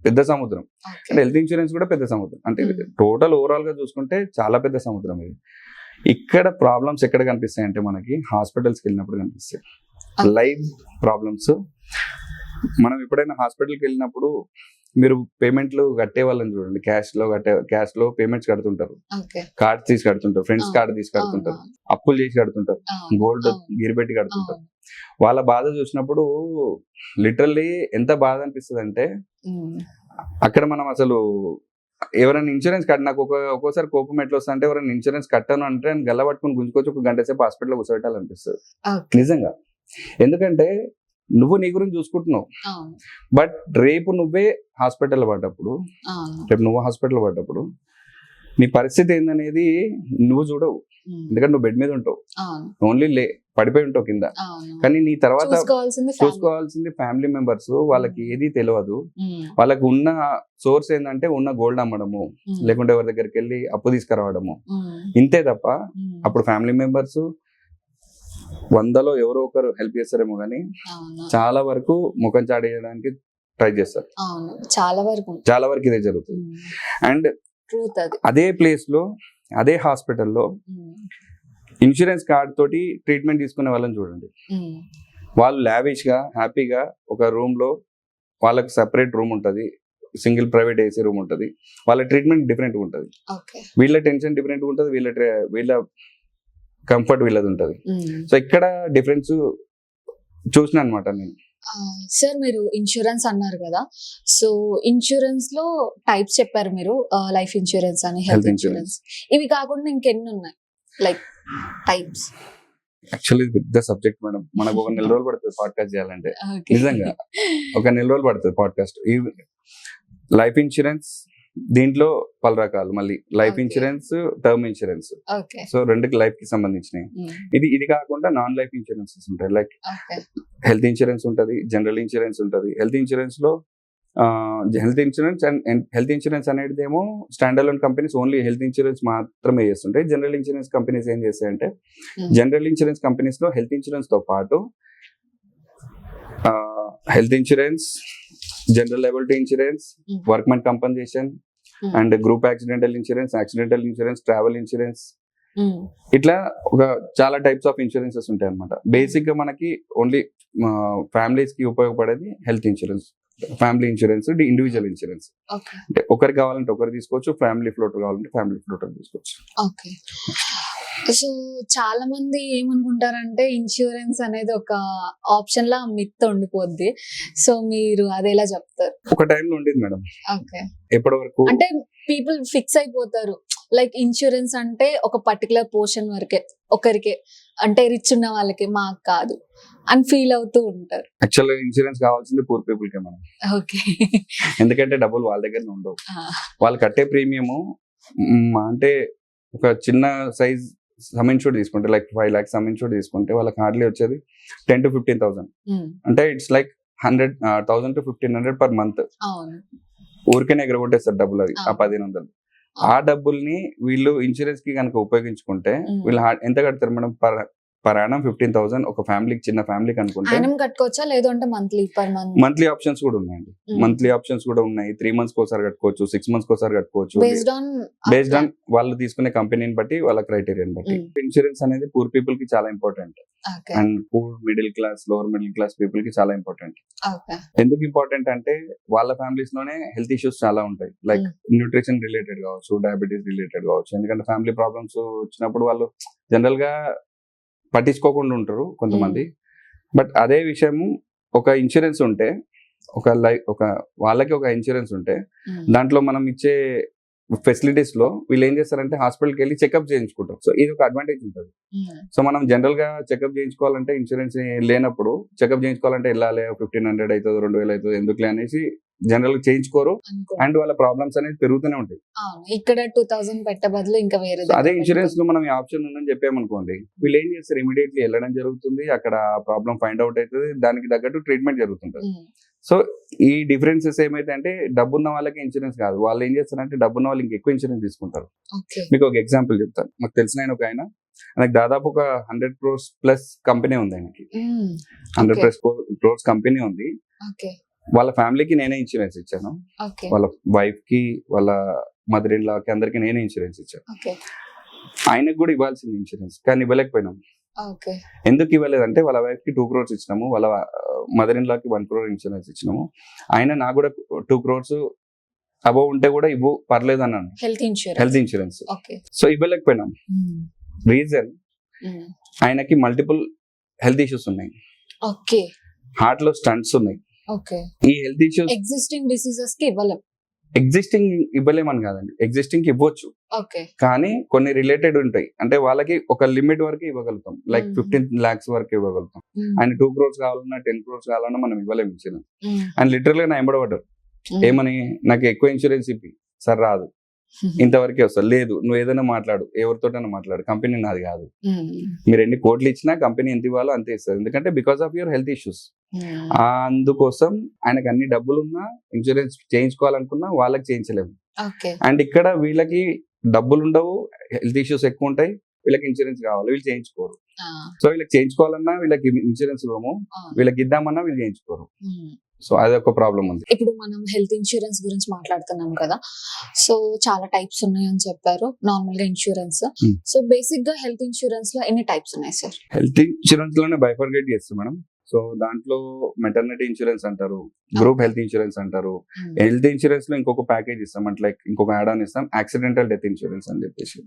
పెద్ద సముద్రం, అంటే హెల్త్ ఇన్సూరెన్స్ కూడా పెద్ద సముద్రం. అంటే టోటల్ ఓవరాల్ గా చూసుకుంటే చాలా పెద్ద సముద్రం ఇది. ఇక్కడ ప్రాబ్లమ్స్ ఎక్కడ కనిపిస్తాయి అంటే మనకి హాస్పిటల్స్కి వెళ్ళినప్పుడు కనిపిస్తాయి లైవ్ ప్రాబ్లమ్స్. మనం ఎప్పుడైనా హాస్పిటల్కి వెళ్ళినప్పుడు మీరు పేమెంట్లు కట్టే వాళ్ళని చూడండి, క్యాష్ లో పేమెంట్స్ కడుతుంటారు, కార్డ్స్ తీసి కడుతుంటారు, ఫ్రెండ్స్ కార్డ్ తీసి కడుతుంటారు, అప్పులు చేసి కడుతుంటారు, గోల్డ్ గిరిపెట్టి కడుతుంటారు. వాళ్ళ బాధ చూసినప్పుడు లిటరల్లీ ఎంత బాధ అనిపిస్తుంది అంటే, అక్కడ మనం అసలు ఎవరైనా ఇన్సూరెన్స్ నాకు ఒక్కోసారి కోపం ఎట్లా వస్తుంది అంటే, ఎవరైనా ఇన్సూరెన్స్ కట్టాను అంటే గల్ల పట్టుకుని గుంజుకొచ్చి 1 గంట సేపు హాస్పిటల్లో కూర్చోబెట్టాలనిపిస్తుంది నిజంగా. ఎందుకంటే నువ్వు నీ గురించి చూసుకుంటున్నావు, బట్ రేపు నువ్వే హాస్పిటల్ పడ్డప్పుడు, నీ పరిస్థితి ఏందనేది నువ్వు చూడవు. ఎందుకంటే నువ్వు బెడ్ మీద ఉంటావు, ఓన్లీ పడిపోయి ఉంటావు కింద. కానీ నీ తర్వాత చూసుకోవాల్సింది ఫ్యామిలీ మెంబర్స్. వాళ్ళకి ఏది తెలియదు. వాళ్ళకి ఉన్న సోర్స్ ఏంటంటే ఉన్న గోల్డ్ అమ్మడము, లేకుంటే ఎవరి దగ్గరికి వెళ్ళి అప్పు తీసుకురావడము, ఇంతే తప్ప. అప్పుడు ఫ్యామిలీ మెంబర్స్ 100లో ఎవరో ఒకరు హెల్ప్ చేస్తారేమో కానీ చాలా వరకు ముఖం చాటేయడానికి ట్రై చేస్తారు. చాలా వరకు ఇదే జరుగుతుంది. అండ్ అదే ప్లేస్ లో, అదే హాస్పిటల్లో ఇన్సూరెన్స్ కార్డ్ తోటి ట్రీట్మెంట్ తీసుకునే వాళ్ళని చూడండి. వాళ్ళు లావిష్ గా హ్యాపీగా ఒక రూమ్ లో, వాళ్ళకి సెపరేట్ రూమ్ ఉంటది, సింగిల్ ప్రైవేట్ ఏసీ రూమ్ ఉంటది. వాళ్ళ ట్రీట్మెంట్ డిఫరెంట్ గా ఉంటది, వీళ్ళ టెన్షన్ డిఫరెంట్ గా ఉంటది, వీళ్ళ కంఫర్ట్ వీళ్ళది ఉంటది. సో ఇక్కడ డిఫరెన్స్ చూసిన అనమాట నేను. సార్ మీరు ఇన్సూరెన్స్ అన్నారు కదా, సో ఇన్సూరెన్స్ లో టైప్స్ చెప్పారు మీరు, లైఫ్ ఇన్సూరెన్స్ అని, హెల్త్ ఇన్సూరెన్స్, ఇవి కాకుండా ఇంకెన్ని ఉన్నాయి లైక్ టైప్స్? యాక్చువల్లీ పెద్ద సబ్జెక్ట్ మేడం, మనకు ఒక 1 నెల రోజులు పడుతుంది పాడ్కాస్ట్ చేయాలంటే. నిజంగా ఒక 1 నెల రోజులు పడుతుంది పాడ్కాస్ట్. ఈ లైఫ్ ఇన్సూరెన్స్ దీంట్లో పలు రకాలు, మళ్ళీ life insurance, term insurance. So రెండుకి లైఫ్ కి సంబంధించినవి. ఇది కాకుండా నాన్ లైఫ్ ఇన్సూరెన్సెస్ ఉంటాయి. లైక్ హెల్త్ ఇన్సూరెన్స్ ఉంటది, జనరల్ ఇన్సూరెన్స్ ఉంటది. హెల్త్ ఇన్సూరెన్స్ లో హెల్త్ ఇన్సూరెన్స్ అనేది ఏమో stand alone companies only health insurance మాత్రమే చేస్తుంటాయి. జనరల్ ఇన్సూరెన్స్ కంపెనీస్ ఏం చేస్తాయంటే, జనరల్ ఇన్సూరెన్స్ కంపెనీస్ లో హెల్త్ ఇన్సూరెన్స్ తో పాటు health insurance, general liability insurance, workmen compensation and group accidental insurance, travel insurance, ఇట్లా ఒక చాలా టైప్స్ ఆఫ్ ఇన్సూరెన్సెస్ ఉంటాయి అనమాట. బేసిక్ గా మనకి ఓన్లీ ఫ్యామిలీస్ కి ఉపయోగపడేది health insurance, family insurance, individual insurance. అంటే ఒకరికి కావాలంటే ఒకరు తీసుకోవచ్చు, ఫ్యామిలీ ఫ్లోటర్ కావాలంటే ఫ్యామిలీ ఫ్లోటర్ తీసుకోవచ్చు. సో చాలా మంది ఏమనుకుంటారంటే ఇన్సూరెన్స్ అనేది ఒక ఆప్షన్ లా మిత్ ఉండిపోద్ది. సో మీరు అది ఎలా చెప్తారు? ఒక టైంలో ఉండేది మేడం. ఓకే. ఎప్పటి వరకు అంటే పీపుల్ ఫిక్స్ అయిపోతారు. లైక్ ఇన్సూరెన్స్ అంటే ఒక పర్టికులర్ పోర్షన్ వరకే, ఒకరికే, అంటే రిచ్ ఉన్న వాళ్ళకి, మాకు కాదు అని ఫీల్ అవుతూ ఉంటారు. యాక్చువల్గా ఇన్సూరెన్స్ కావాల్సింది పూర్ పీపుల్ కే మనం. ఓకే. ఎందుకంటే డబ్బులు వాళ్ళ దగ్గర ఉండవు. వాళ్ళు కట్టే ప్రీమియము అంటే ఒక చిన్న సైజ్ సమ్ ఇన్సూర్డ్ తీసుకుంటే లైక్ 5 lakhs సమ్ ఇన్సూర్డ్ తీసుకుంటే వాళ్ళకి హార్డ్లీ వచ్చేది 10 to 15,000. అంటే it's like 100,000 to 1,500 per month. అవును. ఊరికేనే ఎగరగొట్టేస్తారు డబ్బులు అది ఆ 1500. ఆ డబ్బుల్ని వీళ్ళు ఇన్సూరెన్స్ కి కనుక ఉపయోగించుకుంటే వీళ్ళు ఎంత కడతారు మేడం? పర్ యానం 15,000 ఒక ఫ్యామిలీకి, చిన్న ఫ్యామిలీకి అనుకుంటే. యానం కట్టుకోవచ్చా లేదు అంటే monthly per month? Monthly options కూడా ఉన్నాయండి. మంత్లీ ఆప్షన్స్ కూడా ఉన్నాయి. 3 months ఒకసారి కట్టుకోవచ్చు, 6 months ఒకసారి కట్టుకోవచ్చు. బేస్డ్ ఆన్ వాళ్ళు తీసుకునే కంపెనీని బట్టి, వాళ్ళ క్రైటీరియాని బట్టి. ఇన్సూరెన్స్ అనేది పూర్ పీపుల్ కి చాలా important. And poor middle class, lower middle class people కి చాలా ఇంపార్టెంట్. ఎందుకు ఇంపార్టెంట్ అంటే వాళ్ళ ఫ్యామిలీస్ లోనే హెల్త్ ఇష్యూస్ చాలా ఉంటాయి. లైక్ న్యూట్రిషన్ రిలేటెడ్ కావచ్చు, డయాబెటీస్ రిలేటెడ్ కావచ్చు. ఎందుకంటే ఫ్యామిలీ ప్రాబ్లమ్స్ వచ్చినప్పుడు వాళ్ళు జనరల్ గా పట్టించుకోకుండా ఉంటారు కొంతమంది. బట్ అదే విషయం ఒక ఇన్సూరెన్స్ ఉంటే, ఒక వాళ్ళకి ఒక ఇన్సూరెన్స్ ఉంటే దాంట్లో మనం ఇచ్చే ఫెసిలిటీస్ లో వీళ్ళు ఏం చేస్తారంటే హాస్పిటల్కి వెళ్ళి చెకప్ చేయించుకుంటారు. సో ఇది ఒక అడ్వాంటేజ్ ఉంటుంది. సో మనం జనరల్ గా చెకప్ చేయించుకోవాలంటే ఇన్సూరెన్స్ లేనప్పుడు చెకప్ చేయించుకోవాలంటే వెళ్ళాలి, 1,500 అవుతుంది, 2,000 అవుతుంది, ఎందుకులే అనేసి జనరల్ గా చేయించుకోరు. అండ్ వాళ్ళ ప్రాబ్లమ్స్ అనేది పెరుగుతూనే ఉంటాయి. ఇక్కడ 2,000 పెట్టే బదులు ఇంకా వేరే. అదే ఇన్సూరెన్స్ లో మనం ఈ ఆప్షన్ ఉందని చెప్పామనుకోండి, వీళ్ళు ఏం చేస్తారు, ఇమీడియట్లీ వెళ్ళడం జరుగుతుంది, అక్కడ ప్రాబ్లం ఫైండ్ అవుట్ అవుతుంది, దానికి తగ్గట్టు ట్రీట్మెంట్ జరుగుతుంటది. సో ఈ డిఫరెన్సెస్ ఏమైతే అంటే డబ్బున్న వాళ్ళకి ఇన్సూరెన్స్ కాదు, వాళ్ళు ఏం చేస్తారంటే డబ్బున్న వాళ్ళు ఇంకా ఎక్కువ ఇన్సూరెన్స్ తీసుకుంటారు. మీకు ఒక ఎగ్జాంపుల్ చెప్తాను. మాకు తెలిసిన ఆయన ఒక ఆయన, ఆయనకు దాదాపు ఒక 100 crores ప్లస్ కంపెనీ ఉంది. ఆయనకి 100 crores కంపెనీ ఉంది. వాళ్ళ ఫ్యామిలీకి నేనే ఇన్సూరెన్స్ ఇచ్చాను. వాళ్ళ వైఫ్ కి, వాళ్ళ మదర్ ఇన్ లా కి, అందరికి నేనే ఇన్సూరెన్స్ ఇచ్చాను. ఆయనకు కూడా ఇవ్వాల్సింది ఇన్సూరెన్స్, కానీ ఇవ్వలేకపోయినాం. ఎందుకు ఇవ్వలేదంటే వాళ్ళ వైఫ్ కి 2 crores ఇచ్చినాము, వాళ్ళ మదర్ ఇన్ లా కి 1 crore ఇన్సూరెన్స్ ఇచ్చినాము. ఆయన నాకు కూడా 2 crores అబౌవ్ ఉంటే కూడా ఇవ్వు పర్లేదు అన్నాను, హెల్త్ ఇన్సూరెన్స్. సో ఇవ్వలేకపోయినాం. రీజన్ ఆయనకి మల్టిపుల్ హెల్త్ ఇష్యూస్ ఉన్నాయి. హార్ట్ లో స్టంట్స్ ఉన్నాయి. ఈ హెల్త్ ఇష్యూస్ ఎగ్జిస్టింగ్ డిసీజెస్ కి ఇవ్వలేమని కాదండి, ఎగ్జిస్టింగ్ కి ఇవ్వచ్చు, కానీ కొన్ని రిలేటెడ్ ఉంటాయి. అంటే వాళ్ళకి ఒక లిమిట్ వరకు ఇవ్వగలుగుతాం, లైక్ 15 lakhs వరకు ఇవ్వగలుగుతాం. ఆయన 2 crores కావాలన్నా, 10 crores కావాలన్నా మనం ఇవ్వలేము ఇన్సూరెన్స్. అండ్ లిటరల్ గా నా ఎంబడబడ్డారు, ఏమని, నాకు ఎక్కువ ఇన్సూరెన్స్ ఇప్పి సార్, రాదు, ఇంతవరకే వస్తుంది. లేదు, నువ్వు ఏదైనా మాట్లాడు, ఎవరితోటైనా మాట్లాడు, కంపెనీ నాది కాదు. మీరు ఎన్ని కోట్లు ఇచ్చినా కంపెనీ ఎంత ఇవ్వాలో అంతే ఇస్తుంది. ఎందుకంటే because of your health issues. అందుకోసం ఆయనకు అన్ని డబ్బులున్నా, ఇన్సూరెన్స్ చేయించుకోవాలనుకున్నా వాళ్ళకి చేయించలేము. అండ్ ఇక్కడ వీళ్ళకి డబ్బులు ఉండవు, హెల్త్ ఇష్యూస్ ఎక్కువ ఉంటాయి, వీళ్ళకి ఇన్సూరెన్స్ కావాలి, వీళ్ళు చేయించుకోరు. సో వీళ్ళకి చేయించుకోవాలన్నా వీళ్ళకి ఇన్సూరెన్స్ ఇవ్వము, వీళ్ళకి ఇద్దామన్నా వీళ్ళు చేయించుకోరు. సో అదొక ప్రాబ్లం ఉంది. ఇప్పుడు మనం హెల్త్ ఇన్సూరెన్స్ గురించి మాట్లాడుతున్నాం కదా, సో చాలా టైప్స్ ఉన్నాయని చెప్పారు నార్మల్ గా ఇన్సూరెన్స్. సో బేసిక్ గా హెల్త్ ఇన్సూరెన్స్ లో ఎన్ని టైప్స్ ఉన్నాయి సార్? హెల్త్ ఇన్సూరెన్స్ లోనే బైఫర్గేట్ చేస్తాం మేడం. సో దాంట్లో మెటర్నిటీ ఇన్సూరెన్స్ అంటారు, గ్రూప్ హెల్త్ ఇన్సూరెన్స్ అంటారు. హెల్త్ ఇన్సూరెన్స్ లో ఇంకొక ప్యాకేజ్ ఇస్తాం, అంటే లైక్ ఇంకొక యాడ్ ఆన్ ఇస్తాం, యాక్సిడెంటల్ డెత్ ఇన్సూరెన్స్ అని చెప్పేసి.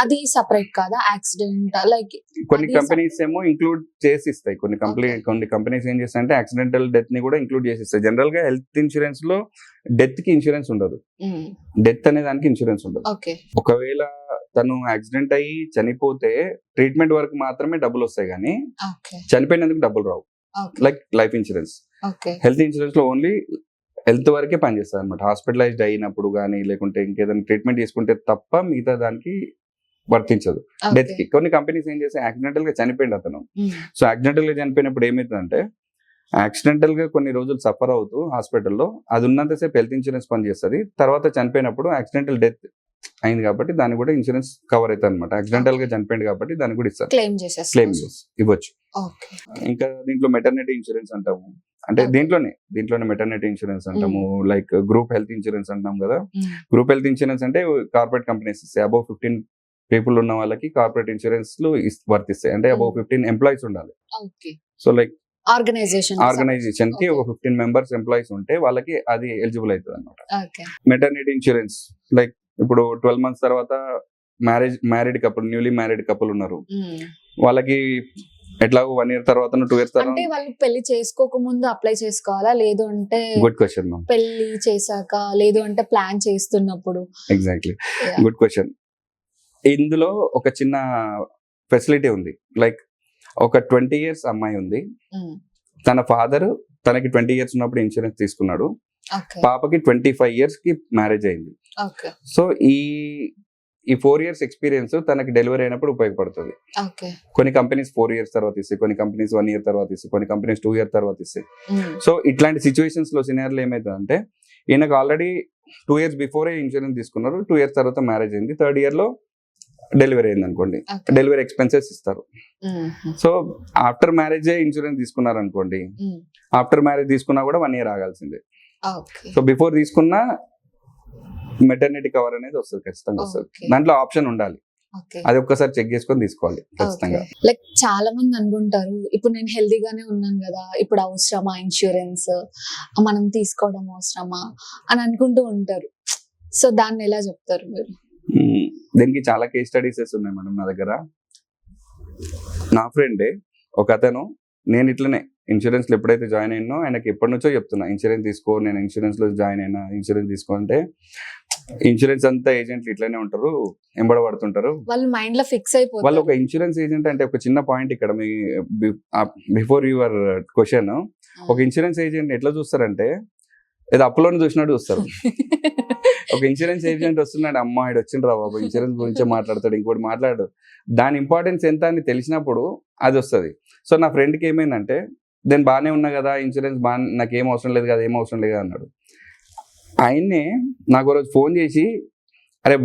అది సెపరేట్ కాదా? యాక్సిడెంట్ లైక్ కొన్ని కంపెనీస్ ఏమో ఇంక్లూడ్ చేసి ఇస్తాయి, కొన్ని కంపెనీస్ ఏం చేస్తాయి అంటే యాక్సిడెంటల్ డెత్ ని కూడా ఇంక్లూడ్ చేసి ఇస్తాయి. జనరల్ గా హెల్త్ ఇన్సూరెన్స్ లో డెత్ కి ఇన్సూరెన్స్ ఉండదు, డెత్ అనే దానికి ఇన్సూరెన్స్ ఉండదు. ఒకవేళ తను యాక్సిడెంట్ అయ్యి చనిపోతే ట్రీట్మెంట్ వరకు మాత్రమే డబ్బులు వస్తాయి, కానీ చనిపోయినందుకు డబ్బులు రావు. Like life insurance. Health insurance లో ఓన్లీ హెల్త్ వరకే పనిచేస్తుంది అనమాట. హాస్పిటలైజ్డ్ అయినప్పుడు కానీ, లేకుంటే ఇంకేదైనా ట్రీట్మెంట్ తీసుకుంటే తప్ప మిగతా దానికి వర్తించదు. డెత్ కి కొన్ని కంపెనీస్ ఏం చేస్తాయి, యాక్సిడెంటల్ గా చనిపోయింది అతను. సో యాక్సిడెంటల్ గా చనిపోయినప్పుడు ఏమవుతుందంటే, యాక్సిడెంటల్ గా కొన్ని రోజులు సఫర్ అవుతూ హాస్పిటల్లో అది ఉన్నంతసేపు హెల్త్ ఇన్సూరెన్స్ పనిచేస్తుంది. తర్వాత చనిపోయినప్పుడు యాక్సిడెంటల్ డెత్ అయింది కాబట్టి దాన్ని కూడా ఇన్సూరెన్స్ కవర్ అవుతుంది అనమాట. యాక్సిడెంటల్ గా చనిపోయింది కాబట్టి దాన్ని కూడా ఇస్తారు, క్లెయిమ్ ఇవ్వచ్చు. ఇంకా దీంట్లో మెటర్నిటీ ఇన్సూరెన్స్ అంటాము, అంటే దీంట్లోనే మెటర్నిటీ ఇన్సూరెన్స్ అంటాము. లైక్ గ్రూప్ హెల్త్ ఇన్సూరెన్స్ అంటాం కదా. గ్రూప్ హెల్త్ ఇన్సూరెన్స్ అంటే కార్పొరేట్ కంపెనీస్ ఇస్తాయి. అబౌవ్ 15 people ఉన్న వాళ్ళకి కార్పొరేట్ ఇన్సూరెన్స్ లు వర్తిస్తాయి. అంటే అబౌవ్ 15 ఎంప్లాయీస్ ఉండాలి. సో లైక్ ఆర్గనైజేషన్ కి ఒక 15 members ఎంప్లాయీస్ ఉంటే వాళ్ళకి అది ఎలిజిబుల్ అవుతుంది అనమాట. మెటర్నిటీ ఇన్సూరెన్స్ లైక్ ఇప్పుడు 12 months తర్వాత married couple, newly married couple ఉన్నారు, వాళ్ళకి ఎట్లాగో 1 year తర్వాత 2 years తర్వాత. అంటే వాళ్ళు పెళ్లి చేసుకోక ముందు అప్లై చేసుకోవాలా, లేదు అంటే గుడ్ క్వశ్చన్ మ్యామ్. పెళ్లి చేశాక, లేదు అంటే ప్లాన్ చేస్తున్నప్పుడు? Exactly, good question. ఇందులో ఒక చిన్న ఫెసిలిటీ ఉంది. లైక్ ఒక 20 years అమ్మాయి ఉంది, తన ఫాదర్ తనకి 20 years ఉన్నప్పుడు ఇన్సూరెన్స్ తీసుకున్నాడు, పాపకి 25 years కి మ్యారేజ్ అయింది. సో ఈ 4 years ఎక్స్పీరియన్స్ తనకి డెలివరీ అయినప్పుడు ఉపయోగపడుతుంది. కొన్ని కంపెనీస్ 4 years తర్వాత ఇస్తాయి, కొన్ని కంపెనీస్ 1 year తర్వాత ఇస్తాయి, కొన్ని కంపెనీస్ 2 years తర్వాత ఇస్తాయి. సో ఇట్లాంటి సిచ్యువేషన్స్ లో సినారియోలో ఏమవుతుందంటే, ఈయనకు ఆల్రెడీ 2 years బిఫోరే ఇన్సూరెన్స్ తీసుకున్నారు, 2 years తర్వాత మ్యారేజ్ అయింది, 3rd year లో డెలివరీ అయింది అనుకోండి, డెలివరీ ఎక్స్పెన్సెస్ ఇస్తారు. సో ఆఫ్టర్ మ్యారేజ్ ఇన్సూరెన్స్ తీసుకున్నారు అనుకోండి, ఆఫ్టర్ మ్యారేజ్ తీసుకున్నా కూడా 1 year ఆగాల్సిందే. సో బిఫోర్ తీసుకున్నా మెటర్నిటీ కవర్ అనేది వస్తుంది, ఖచ్చితంగా వస్తుంది. దాంట్లో ఆప్షన్ ఉండాలి, అది ఒక్కసారి చెక్ చేసుకొని తీసుకోవాలి ఖచ్చితంగా. లైక్ చాలా మంది అనుకుంటారు, ఇప్పుడు నేను హెల్దీగానే ఉన్నాను కదా, ఇప్పుడు అవసరమా ఇన్సూరెన్స్, మనం తీసుకోవడం అవసరమా అని అనుకుంటూ ఉంటారు. సో దాన్ని ఎలా చెప్తారు మీరు? దీనికి చాలా కేస్ స్టడీసెస్ ఉన్నాయి మేడం నా దగ్గర. నా ఫ్రెండే ఒక అతను, నేను ఇట్లనే ఇన్సూరెన్స్ లో ఎప్పుడైతే జాయిన్ అయినో ఆయనకి ఎప్పటి నుంచో చెప్తున్నా, ఇన్సూరెన్స్ తీసుకో, నేను ఇన్సూరెన్స్ లో జాయిన్ అయినా, ఇన్సూరెన్స్ తీసుకో అంటే, ఇన్సూరెన్స్ అంతా ఏజెంట్లు ఇట్లానే ఉంటారు, ఎంబడబడుతుంటారు, వాళ్ళు మైండ్ లో ఫిక్స్ అయిపోతారు. వాళ్ళు ఒక ఇన్సూరెన్స్ ఏజెంట్ అంటే ఒక చిన్న పాయింట్ ఇక్కడ, మీ బిఫోర్ యువర్ క్వశ్చన్, ఒక ఇన్సూరెన్స్ ఏజెంట్ ఎట్లా చూస్తారంటే ఏదో అప్పులోని చూసినట్టు చూస్తారు. ఒక ఇన్సూరెన్స్ ఏజెంట్ వస్తున్నాడు, అమ్మా ఇడు వచ్చిండ్రా బాబు, ఇన్సూరెన్స్ గురించే మాట్లాడతాడు, ఇంకోటి మాట్లాడు, దాని ఇంపార్టెన్స్ ఎంత అని తెలిసినప్పుడు అది వస్తుంది. సో నా ఫ్రెండ్కి ఏమైందంటే, నేను బాగానే ఉన్నా కదా, ఇన్సూరెన్స్ బాగా నాకేం అవసరం లేదు కదా, ఏం అవసరం లేదు అన్నాడు. ఆయన్నే నాకు రోజు ఫోన్ చేసి, అరే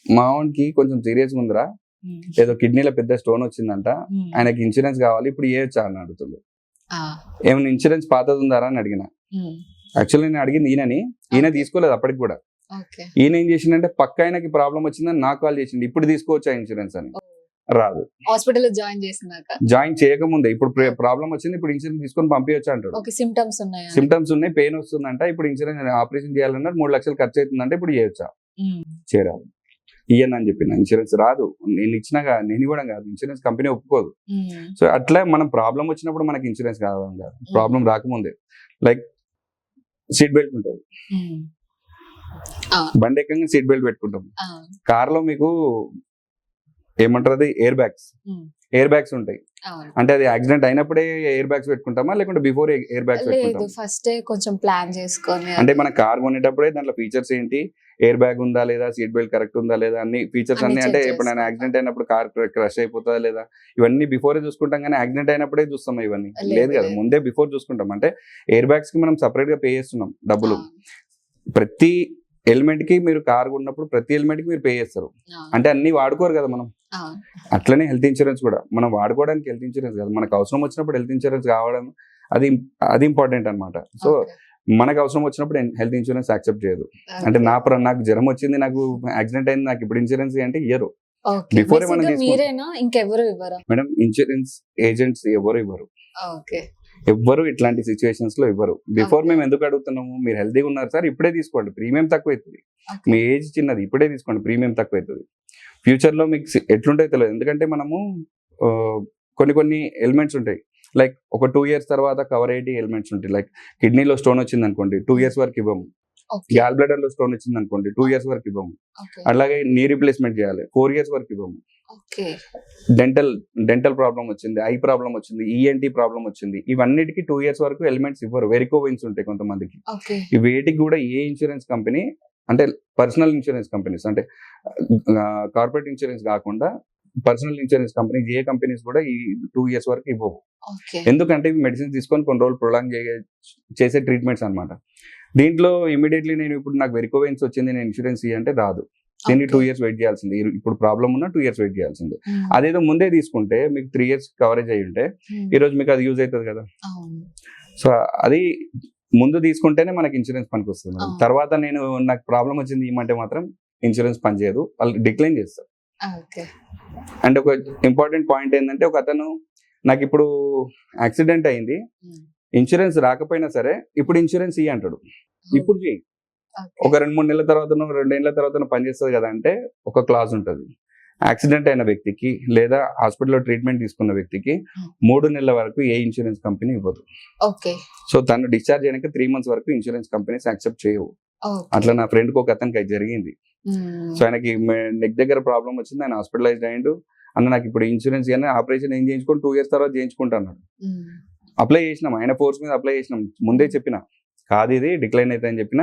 మావానికి కొంచెం సీరియస్గా ఉందిరా, ఏదో కిడ్నీలో పెద్ద స్టోన్ వచ్చిందంట, ఆయనకి ఇన్సూరెన్స్ కావాలి, ఇప్పుడు ఏవచ్చా అని అడుగుతుంది. ఏమైనా ఇన్సూరెన్స్ పాతది ఉందారా అని అడిగిన. యాక్చువల్లీ నేను అడిగింది ఈయన తీసుకోలేదు అప్పటికి కూడా. ఈయన ఏం చేసిందంటే, పక్క ఆయనకి ప్రాబ్లం వచ్చిందని నాకు కాల్ చేసింది, ఇప్పుడు తీసుకోవచ్చా ఇన్సూరెన్స్ అని. రాదు, హాస్పిటల్ జాయిన్ చేయకముందే ఇప్పుడు ప్రాబ్లం వచ్చింది, ఇప్పుడు ఇన్సూరెన్స్ తీసుకొని పంపించచ్చు అంటాడు. సిమ్టమ్స్ ఉన్నాయి, పెయిన్ వస్తుందంట, ఇప్పుడు ఇన్సూరెన్స్ ఆపరేషన్ చేయాలన్నా 3 లక్షలు ఖర్చు అవుతుందంటే ఇప్పుడు చేయొచ్చా? చేయరాదు. ఇయ్యను అని చెప్పిన, ఇన్సూరెన్స్ రాదు, నేను ఇచ్చినాగా, నేను ఇవ్వడం కాదు, ఇన్సూరెన్స్ కంపెనీ ఒప్పుకోదు. సో అట్లా మనం ప్రాబ్లం వచ్చినప్పుడు మనకి ఇన్సూరెన్స్ కావాలి కాదు, ప్రాబ్లం రాకముందే. లైక్ సీట్ బెల్ట్ ఉంటుంది, బండి ఎక్కగా సీట్ బెల్ట్ పెట్టుకుంటాం, కార్లో మీకు ఏమంటారు, ఎయిర్ బ్యాగ్స్ ఉంటాయి. అంటే అది యాక్సిడెంట్ అయినప్పుడే ఎయిర్ బ్యాగ్స్ పెట్టుకుంటామా, లేకుంటే బిఫోర్ ఎయిర్ బ్యాగ్స్ పెట్టుకుంటామా? ఫస్ట్ కొంచెం ప్లాన్ చేసుకొని, అంటే మన కార్ కొనేటప్పుడే దాంట్లో ఫీచర్స్ ఏంటి, ఎయిర్ బ్యాగ్ ఉందా లేదా, సీట్ బెల్ట్ కరెక్ట్ ఉందా లేదా, అన్ని ఫీచర్స్ అన్ని, అంటే ఇప్పుడు నేను యాక్సిడెంట్ అయినప్పుడు కార్ క్రష్ అయిపోతుందా లేదా, ఇవన్నీ బిఫోరే చూసుకుంటాం, కానీ యాక్సిడెంట్ అయినప్పుడే చూస్తాం ఇవన్నీ, లేదు కదా, ముందే బిఫోర్ చూసుకుంటాం. అంటే ఎయిర్ బ్యాగ్స్ కి మనం సపరేట్ గా పే చేస్తున్నాం డబ్బులు. ప్రతి ఎలిమెంట్ కి మీరు కార్ ఉన్నప్పుడు ప్రతి ఎలిమెంట్ కి మీరు పే చేస్తారు, అంటే అన్ని వాడుకోరు కదా మనం. అట్లనే హెల్త్ ఇన్సూరెన్స్ కూడా మనం వాడుకోవడానికి హెల్త్ ఇన్సూరెన్స్ కాదు, మనకు అవసరం వచ్చినప్పుడు హెల్త్ ఇన్సూరెన్స్ కావడం అది ఇంపార్టెంట్ అనమాట. సో మనకు అవసరం వచ్చినప్పుడు హెల్త్ ఇన్సూరెన్స్ యాక్సెప్ట్ చేయదు. అంటే నాకు జ్వరం వచ్చింది, నాకు యాక్సిడెంట్ అయింది, నాకు ఇప్పుడు ఇన్సూరెన్స్ అంటే ఇయ్యరు. బిఫోర్ మనం మేడం ఇన్సూరెన్స్ ఏజెంట్స్ ఎవరు ఇవ్వరు, ఎవ్వరు ఇట్లాంటి సిచ్యువేషన్స్ లో ఇవ్వరు. బిఫోర్ మేము ఎందుకు అడుగుతున్నాము, మీరు హెల్తీగా ఉన్నారు సార్, ఇప్పుడే తీసుకోండి, ప్రీమియం తక్కువ అవుతుంది, మీ ఏజ్ చిన్నది, ఇప్పుడే తీసుకోండి, ప్రీమియం తక్కువ అవుతుంది, ఫ్యూచర్ లో మీకు ఎట్లుంటాయో తెలియదు. ఎందుకంటే మనము కొన్ని ఎలిమెంట్స్ ఉంటాయి, లైక్ ఒక 2 years తర్వాత కవర్ అయ్యే ఎలిమెంట్స్ ఉంటాయి. లైక్ కిడ్నీలో స్టోన్ వచ్చింది అనుకోండి, 2 years వరకు ఇవ్వము. గ్యాల్ బ్లాడర్ లో స్టోన్ వచ్చింది అనుకోండి, 2 years వరకు ఇవ్వము. అలాగే నీ రీప్లేస్మెంట్ చేయాలి, 4 years వరకు ఇవ్వము. డెంటల్ ప్రాబ్లం వచ్చింది, ఐ ప్రాబ్లం వచ్చింది, ఈఎన్టీ ప్రాబ్లం వచ్చింది, ఇవన్నిటికి 2 years వరకు ఎలిమెంట్స్ ఇవ్వరు. వెరికోవెన్స్ ఉంటాయి కొంతమందికి. ఈ వేటికి కూడా ఏ ఇన్సూరెన్స్ కంపెనీ, అంటే పర్సనల్ ఇన్సూరెన్స్ కంపెనీస్, అంటే కార్పొరేట్ ఇన్సూరెన్స్ కాకుండా పర్సనల్ ఇన్సూరెన్స్ కంపెనీస్, ఏ కంపెనీస్ కూడా ఈ 2 years వరకు ఇవ్వవు. ఎందుకంటే ఇవి మెడిసిన్స్ తీసుకొని కొన్ని రోజులు ప్రొలాంగ్ చేసే ట్రీట్మెంట్స్ అనమాట. దీంట్లో ఇమీడియట్లీ నేను ఇప్పుడు నాకు వెరికోవెన్స్ వచ్చింది, నేను ఇన్సూరెన్స్ అంటే రాదు, దీన్ని 2 years వెయిట్ చేయాల్సింది. ఇప్పుడు ప్రాబ్లం ఉన్నా 2 years వెయిట్ చేయాల్సింది. అదేదో ముందే తీసుకుంటే మీకు 3 years కవరేజ్ అయ్యి ఉంటే ఈ రోజు మీకు అది యూజ్ అవుతుంది కదా. సో అది ముందు తీసుకుంటేనే మనకి ఇన్సూరెన్స్ పనికి వస్తుంది. తర్వాత నాకు ప్రాబ్లం వచ్చింది ఏమంటే మాత్రం ఇన్సూరెన్స్ పనిచేయదు, వాళ్ళు డిక్లైన్ చేస్తారు. అండ్ ఒక ఇంపార్టెంట్ పాయింట్ ఏంటంటే, ఒక అతను నాకు ఇప్పుడు యాక్సిడెంట్ అయింది, ఇన్సూరెన్స్ రాకపోయినా సరే ఇప్పుడు ఇన్సూరెన్స్ ఇయ్యి అంటాడు. ఇప్పుడు చెయ్యి, ఒక 2-3 నెలల తర్వాత 2 ఏళ్ల తర్వాత పనిచేస్తుంది కదా అంటే ఒక క్లాజ్ ఉంటుంది. యాక్సిడెంట్ అయిన వ్యక్తికి లేదా హాస్పిటల్లో ట్రీట్మెంట్ తీసుకున్న వ్యక్తికి 3 నెలల వరకు ఏ ఇన్సూరెన్స్ కంపెనీ ఇవ్వదు. ఓకే. సో తను డిశ్చార్జ్ అయినాక 3 months వరకు ఇన్సూరెన్స్ కంపెనీస్ యాక్సెప్ట్ చేయవు. అట్లా నా ఫ్రెండ్కి ఒక అతనికి అది జరిగింది. సో ఆయనకి నెక్ దగ్గర ప్రాబ్లం వచ్చింది, ఆయన హాస్పిటలైజ్డ్ అయ్యిండు. అన్న నాకు ఇప్పుడు ఇన్సూరెన్స్ కానీ ఆపరేషన్ ఏం చేయించుకొని 2 years తర్వాత చేయించుకుంటున్నాడు. అప్లై చేసినాం, ఆయన ఫోర్స్ మీద అప్లై చేసినాం. ముందే చెప్పిన కాదు ఇది డిక్లైన్ అయితే అని చెప్పిన,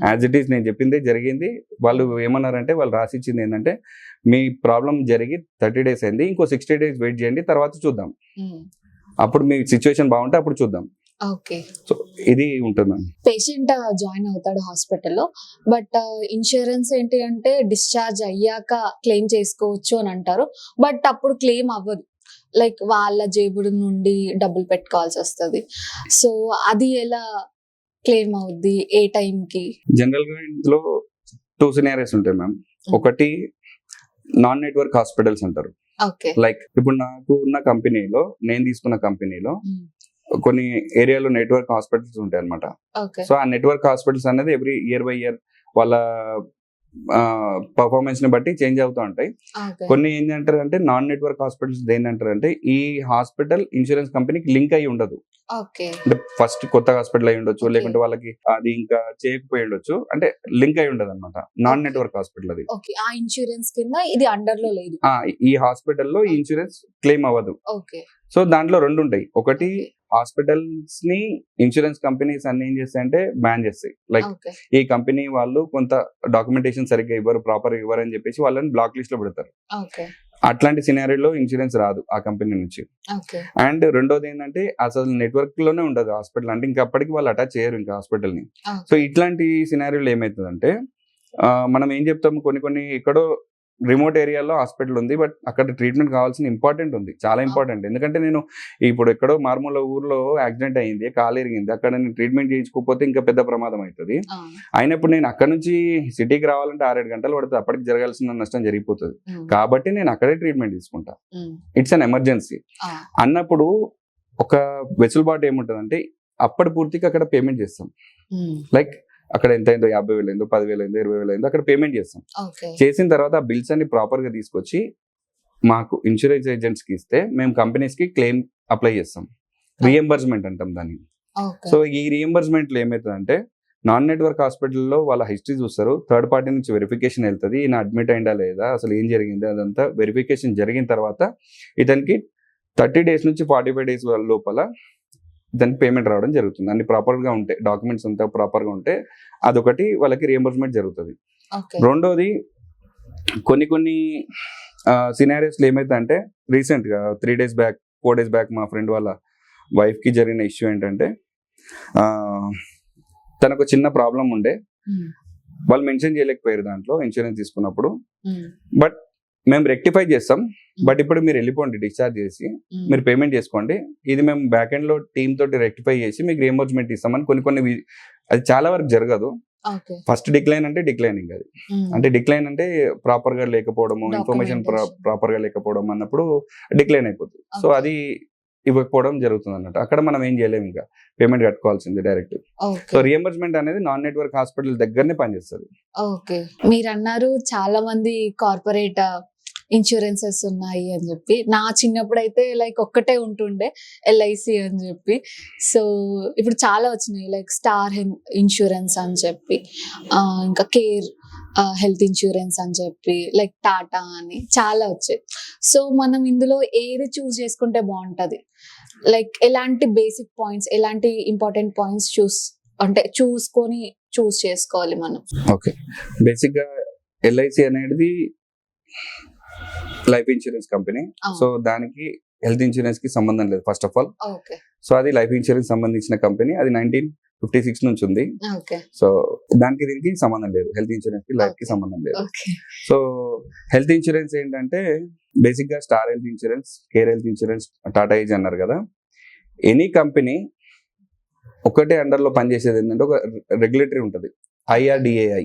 యాజ్ ఇట్ ఈస్ నేను చెప్పిందే జరిగింది. వాళ్ళు ఏమన్నారంటే వాళ్ళు రాసిచ్చింది ఏంటంటే మీ ప్రాబ్లం జరిగి 30 days అయింది, ఇంకో 60 days వెయిట్ చేయండి, తర్వాత చూద్దాం, అప్పుడు మీ సిచ్యువేషన్ బాగుంటే అప్పుడు చూద్దాం. ఓకే. సో ఇది ఉంటుంది మ్యామ్. పేషెంట్ జాయిన్ అవుతాడు హాస్పిటల్లో, బట్ ఇన్సూరెన్స్ ఏంటి అంటే డిశ్చార్జ్ అయ్యాక క్లెయిమ్ చేసుకోవచ్చు అని అంటారు. బట్ అప్పుడు క్లెయిమ్ అవ్వదు, లైక్ వాళ్ళ జేబుడు నుండి డబ్బులు పెట్టుకోవాల్సి వస్తుంది. సో అది ఎలా క్లెయిమ్ అవుద్ది, ఏ టైంకి? జనరల్ గా ఇందులో 2 scenarios ఉంటాయి మ్యామ్. ఒకటి నాన్ నెట్వర్క్ హాస్పిటల్స్ అంటారు. ఓకే. లైక్ ఇప్పుడు నాకు ఉన్న కంపెనీలో, నేను తీసుకున్న కంపెనీలో కొన్ని ఏరియాలో నెట్వర్క్ హాస్పిటల్స్ ఉంటాయి అనమాట. ఓకే. సో ఆ నెట్వర్క్ హాస్పిటల్స్ అనేది ఎవ్రీ ఇయర్ బై ఇయర్ వాళ్ళ పర్ఫార్మెన్స్ ని బట్టి చేంజ్ అవుతూ ఉంటాయి. ఓకే. కొన్ని ఏంటంటారు అంటే నాన్ నెట్వర్క్ హాస్పిటల్స్ ఏంటంటారు అంటే ఈ హాస్పిటల్ ఇన్సూరెన్స్ కంపెనీకి లింక్ అయి ఉండదు. ఓకే. అంటే ఫస్ట్ కొత్త హాస్పిటల్ అయి ఉండొచ్చు, Okay. లేకుంటే వాళ్ళకి అది ఇంకా చేయకపోయి ఉండొచ్చు, అంటే లింక్ అయి ఉండదు అనమాట. Non Okay. నెట్వర్క్ హాస్పిటల్ అది. ఓకే. ఆ ఇన్సూరెన్స్ కింద ఇది అండర్ లో లేదు. ఈ హాస్పిటల్లో ఈ ఇన్సూరెన్స్ క్లెయిమ్ అవ్వదు. ఓకే. సో దాంట్లో 2 ఉంటాయి. ఒకటి హాస్పిటల్స్ ని ఇన్సూరెన్స్ కంపెనీస్ అన్ని ఏం చేస్తాయంటే బ్యాన్ చేస్తాయి. Like okay. ఈ కంపెనీ వాళ్ళు కొంత డాక్యుమెంటేషన్ సరిగ్గా ఇవ్వరు, ప్రాపర్ ఇవ్వరు అని చెప్పేసి వాళ్ళని బ్లాక్ లిస్ట్ లో పెడతారు. ఓకే. అట్లాంటి సినారీలో ఇన్సూరెన్స్ రాదు ఆ కంపెనీ నుంచి. ఓకే. అండ్ రెండోది ఏంటంటే అసలు నెట్వర్క్ లోనే ఉండదు హాస్పిటల్, అంటే ఇంకా అప్పటికి వాళ్ళు అటాచ్ చేయరు ఇంకా హాస్పిటల్ ని. సో ఇట్లాంటి సినారీలో ఏమవుతుందంటే మనం ఏం చెప్తాము, కొన్ని ఎక్కడో రిమోట్ ఏరియాలో హాస్పిటల్ ఉంది, బట్ అక్కడ ట్రీట్మెంట్ కావాల్సిన ఇంపార్టెంట్ ఉంది, చాలా ఇంపార్టెంట్. ఎందుకంటే నేను ఇప్పుడు ఎక్కడో మారుమూల ఊర్లో యాక్సిడెంట్ అయింది, కాలు ఎరిగింది, అక్కడ నేను ట్రీట్మెంట్ చేయించుకోకపోతే ఇంకా పెద్ద ప్రమాదం అవుతుంది. అయినప్పుడు నేను అక్కడ నుంచి సిటీకి రావాలంటే 6-7 గంటలు పడుతుంది, అప్పటికి జరగాల్సిన నష్టం జరిగిపోతుంది. కాబట్టి నేను అక్కడే ట్రీట్మెంట్ తీసుకుంటా. ఇట్స్ అన్ ఎమర్జెన్సీ అన్నప్పుడు ఒక వెసులుబాటు ఏముంటుంది అంటే అప్పటి పూర్తికి అక్కడ పేమెంట్ చేస్తాం. లైక్ అక్కడ ఎంత అయిందో 50,000 అయిందో 10,000 అయిందో 20,000 అయిందో అక్కడ పేమెంట్ చేస్తాం. చేసిన తర్వాత ఆ బిల్స్ అన్ని ప్రాపర్ గా తీసుకొచ్చి మాకు ఇన్సూరెన్స్ ఏజెంట్స్ కి ఇస్తే మేము కంపెనీస్ కి క్లెయిమ్ అప్లై చేస్తాం. రియంబర్స్మెంట్ అంటాం దాన్ని. సో ఈ రియంబర్స్మెంట్ లో ఏమవుతుందంటే నాన్ నెట్వర్క్ హాస్పిటల్లో వాళ్ళ హిస్టరీ చూస్తారు, థర్డ్ పార్టీ నుంచి వెరిఫికేషన్ వెళ్తుంది, ఈయన అడ్మిట్ అయిందా లేదా, అసలు ఏం జరిగింది, అదంతా వెరిఫికేషన్ జరిగిన తర్వాత ఇతనికి 30 days నుంచి 45 days లోపల దానికి పేమెంట్ రావడం జరుగుతుంది. అన్ని ప్రాపర్ గా ఉంటే, డాక్యుమెంట్స్ అంతా ప్రాపర్ గా ఉంటే అదొకటి వాళ్ళకి రియంబర్స్మెంట్ జరుగుతుంది. రెండోది కొన్ని సినారియోస్ లో ఏమైతే అంటే రీసెంట్ గా 3 days బ్యాక్ 4 days బ్యాక్ మా ఫ్రెండ్ వాళ్ళ వైఫ్ కి జరిగిన ఇష్యూ ఏంటంటే తనకు చిన్న ప్రాబ్లం ఉండే, వాళ్ళు మెన్షన్ చేయలేకపోయారు దాంట్లో ఇన్సూరెన్స్ తీసుకున్నప్పుడు. బట్ మేము రెక్టిఫై చేస్తాం, బట్ ఇప్పుడు మీరు వెళ్ళిపోండి డిశ్చార్జ్ చేసి, మీరు పేమెంట్ చేసుకోండి, ఇది మేము బ్యాక్ ఎండ్ లో టీమ్ తోటి రెక్టిఫై చేసి మీకు రియంబర్స్మెంట్ ఇస్తామని కొన్ని అది చాలా వరకు జరగదు. ఫస్ట్ డిక్లైన్ అంటే డిక్లైనింగ్, అది అంటే డిక్లైన్ అంటే ప్రాపర్ గా లేకపోవడము, ఇన్ఫర్మేషన్ ప్రాపర్ గా లేకపోవడం అన్నప్పుడు డిక్లైన్ అయిపోతుంది. సో అది ఇవ్వకపోవడం జరుగుతుంది అన్నట్టు. అక్కడ మనం ఏం చేయలేము, ఇంకా పేమెంట్ కట్టుకోవాల్సింది డైరెక్ట్. సో రియంబర్స్మెంట్ అనేది నాన్ నెట్వర్క్ హాస్పిటల్ దగ్గరనే పనిచేస్తుంది. ఓకే. మీరు అన్నారు చాలా మంది కార్పొరేట్ ఇన్సూరెన్సెస్ ఉన్నాయి అని చెప్పి. నా చిన్నప్పుడు అయితే లైక్ ఒక్కటే ఉంటుండే LIC అని చెప్పి. సో ఇప్పుడు చాలా వచ్చినాయి, లైక్ స్టార్ ఇన్సూరెన్స్ అని చెప్పి, ఇంకా కేర్ హెల్త్ ఇన్సూరెన్స్ అని చెప్పి, లైక్ టాటా అని చాలా వచ్చాయి. సో మనం ఇందులో ఏది చూస్ చేసుకుంటే బాగుంటది, లైక్ ఎలాంటి బేసిక్ పాయింట్స్, ఎలాంటి ఇంపార్టెంట్ పాయింట్స్ చూసుకొని చూస్ చేసుకోవాలి మనం? ఓకే, బేసిక్ గా LIC అనేది లైఫ్ ఇన్సూరెన్స్ కంపెనీ. సో దానికి హెల్త్ ఇన్సూరెన్స్ కి సంబంధం లేదు ఫస్ట్ ఆఫ్ ఆల్. సో అది లైఫ్ ఇన్సూరెన్స్ సంబంధించిన కంపెనీ, అది 1956 నుంచి ఉంది. సో దానికి దీనికి సంబంధం లేదు, హెల్త్ ఇన్సూరెన్స్ కి లైఫ్ కి సంబంధం లేదు. సో హెల్త్ ఇన్సూరెన్స్ ఏంటంటే బేసిక్ గా star health insurance, care health insurance, Tata age అన్నారు కదా, ఎనీ కంపెనీ ఒకటే అండర్ లో పనిచేసేది ఏంటంటే ఒక రెగ్యులేటరీ ఉంటుంది, IRDAI.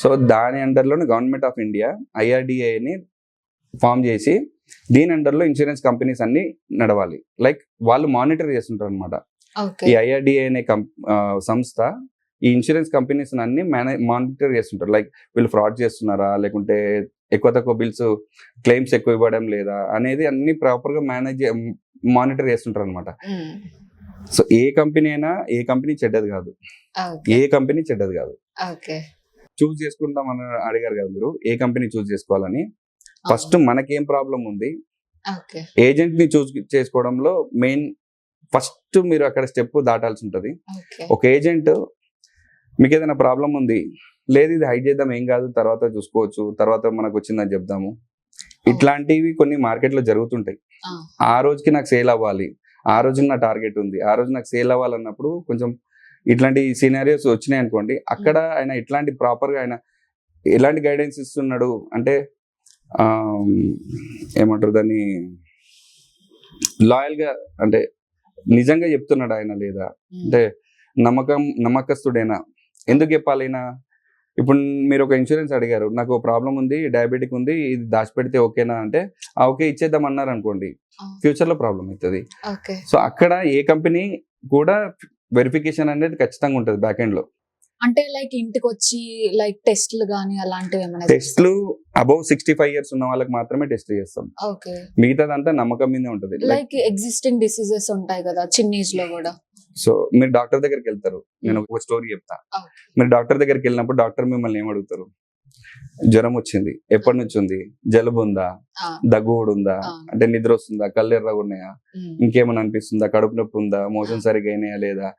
సో దాని అండర్ లోనే గవర్నమెంట్ ఆఫ్ ఇండియా IRDAI ని ఫామ్ చేసి దీని అండర్ లో ఇన్సూరెన్స్ కంపెనీస్ అన్ని నడవాలి. లైక్ వాళ్ళు మానిటర్ చేస్తుంటారు అనమాట. ఈ IRDAI అనే సంస్థ ఈ ఇన్సూరెన్స్ కంపెనీస్ అన్ని మానిటర్ చేస్తుంటారు. లైక్ వీళ్ళు ఫ్రాడ్ చేస్తున్నారా, లేకుంటే ఎక్కువ తక్కువ బిల్స్ క్లెయిమ్స్ ఎక్కువ ఇవ్వడం లేదా అనేది అన్ని ప్రాపర్ గా మానిటర్ చేస్తుంటారు అనమాట. సో ఏ కంపెనీ చెడ్డది కాదు, ఏ కంపెనీ చెడ్డది కాదు. చూస్ చేసుకుంటాం అడిగారు కదా మీరు, ఏ కంపెనీ చూస్ చేసుకోవాలని. ఫస్ట్ మనకేం ప్రాబ్లం ఉంది, ఏజెంట్ ని చూస్ చేసుకోవడంలో మెయిన్ ఫస్ట్ మీరు అక్కడ స్టెప్ దాటాల్సి ఉంటది. ఒక ఏజెంట్ మీకు ఏదైనా ప్రాబ్లం ఉంది, లేదు ఇది హైడ్ చేద్దాం ఏం కాదు తర్వాత చూసుకోవచ్చు, తర్వాత మనకు వచ్చిందని చెప్దాము, ఇట్లాంటివి కొన్ని మార్కెట్ లో జరుగుతుంటాయి. ఆ రోజుకి నాకు సేల్ అవ్వాలి, ఆ రోజుకి నా టార్గెట్ ఉంది, ఆ రోజు నాకు సేల్ అవ్వాలన్నప్పుడు కొంచెం ఇట్లాంటి సీనారియోస్ వచ్చినాయి అనుకోండి, అక్కడ ఆయన ఇట్లాంటి ప్రాపర్ గా ఆయన ఎలాంటి గైడెన్స్ ఇస్తున్నాడు అంటే ఏమంటారు దాన్ని, లాయల్ గా అంటే నిజంగా చెప్తున్నాడు ఆయన లేదా, అంటే నమ్మకస్తుడేనా, ఎందుకు చెప్పాలైనా. ఇప్పుడు మీరు ఒక ఇన్సూరెన్స్ అడిగారు, నాకు ప్రాబ్లం ఉంది, డయాబెటిక్ ఉంది, ఇది దాచిపెడితే ఓకేనా అంటే ఓకే ఇచ్చేద్దాం అన్నారు అనుకోండి, ఫ్యూచర్ లో ప్రాబ్లం అవుతుంది. సో అక్కడ ఏ కంపెనీ కూడా వెరిఫికేషన్ అనేది ఖచ్చితంగా ఉంటుంది బ్యాక్ ఎండ్ లో. అంటే లైక్ ఇంటికి వచ్చి లైక్ టెస్ట్లు గానీ అలాంటివి ఏమైనా? టెస్ట్లు అబౌవ్ 65 years ఉన్న వాళ్ళకి మాత్రమే టెస్ట్ చేస్తాం, మిగతాదంతా నమ్మకం మీదే ఉంటుంది. లైక్ ఎగ్జిస్టింగ్ డిసీజెస్ ఉంటాయి కదా చిన్న ఏజ్ లో కూడా. సో మీరు డాక్టర్ దగ్గరికి వెళ్తారు, నేను ఒక స్టోరీ చెప్తా. మీరు డాక్టర్ దగ్గరికి వెళ్ళినప్పుడు డాక్టర్ మిమ్మల్ని ఏం అడుగుతారు, జ్వరం వచ్చింది, ఎప్పటి నుంచి ఉంది, జలుబు ఉందా, దగ్గు కూడా ఉందా, అంటే నిద్ర వస్తుందా, కళ్ళు ఎర్రగా ఉన్నాయా, ఇంకేమైనా అనిపిస్తుందా, కడుపు నొప్పి ఉందా, మోషన్ సరిగా అయినాయా లేదా,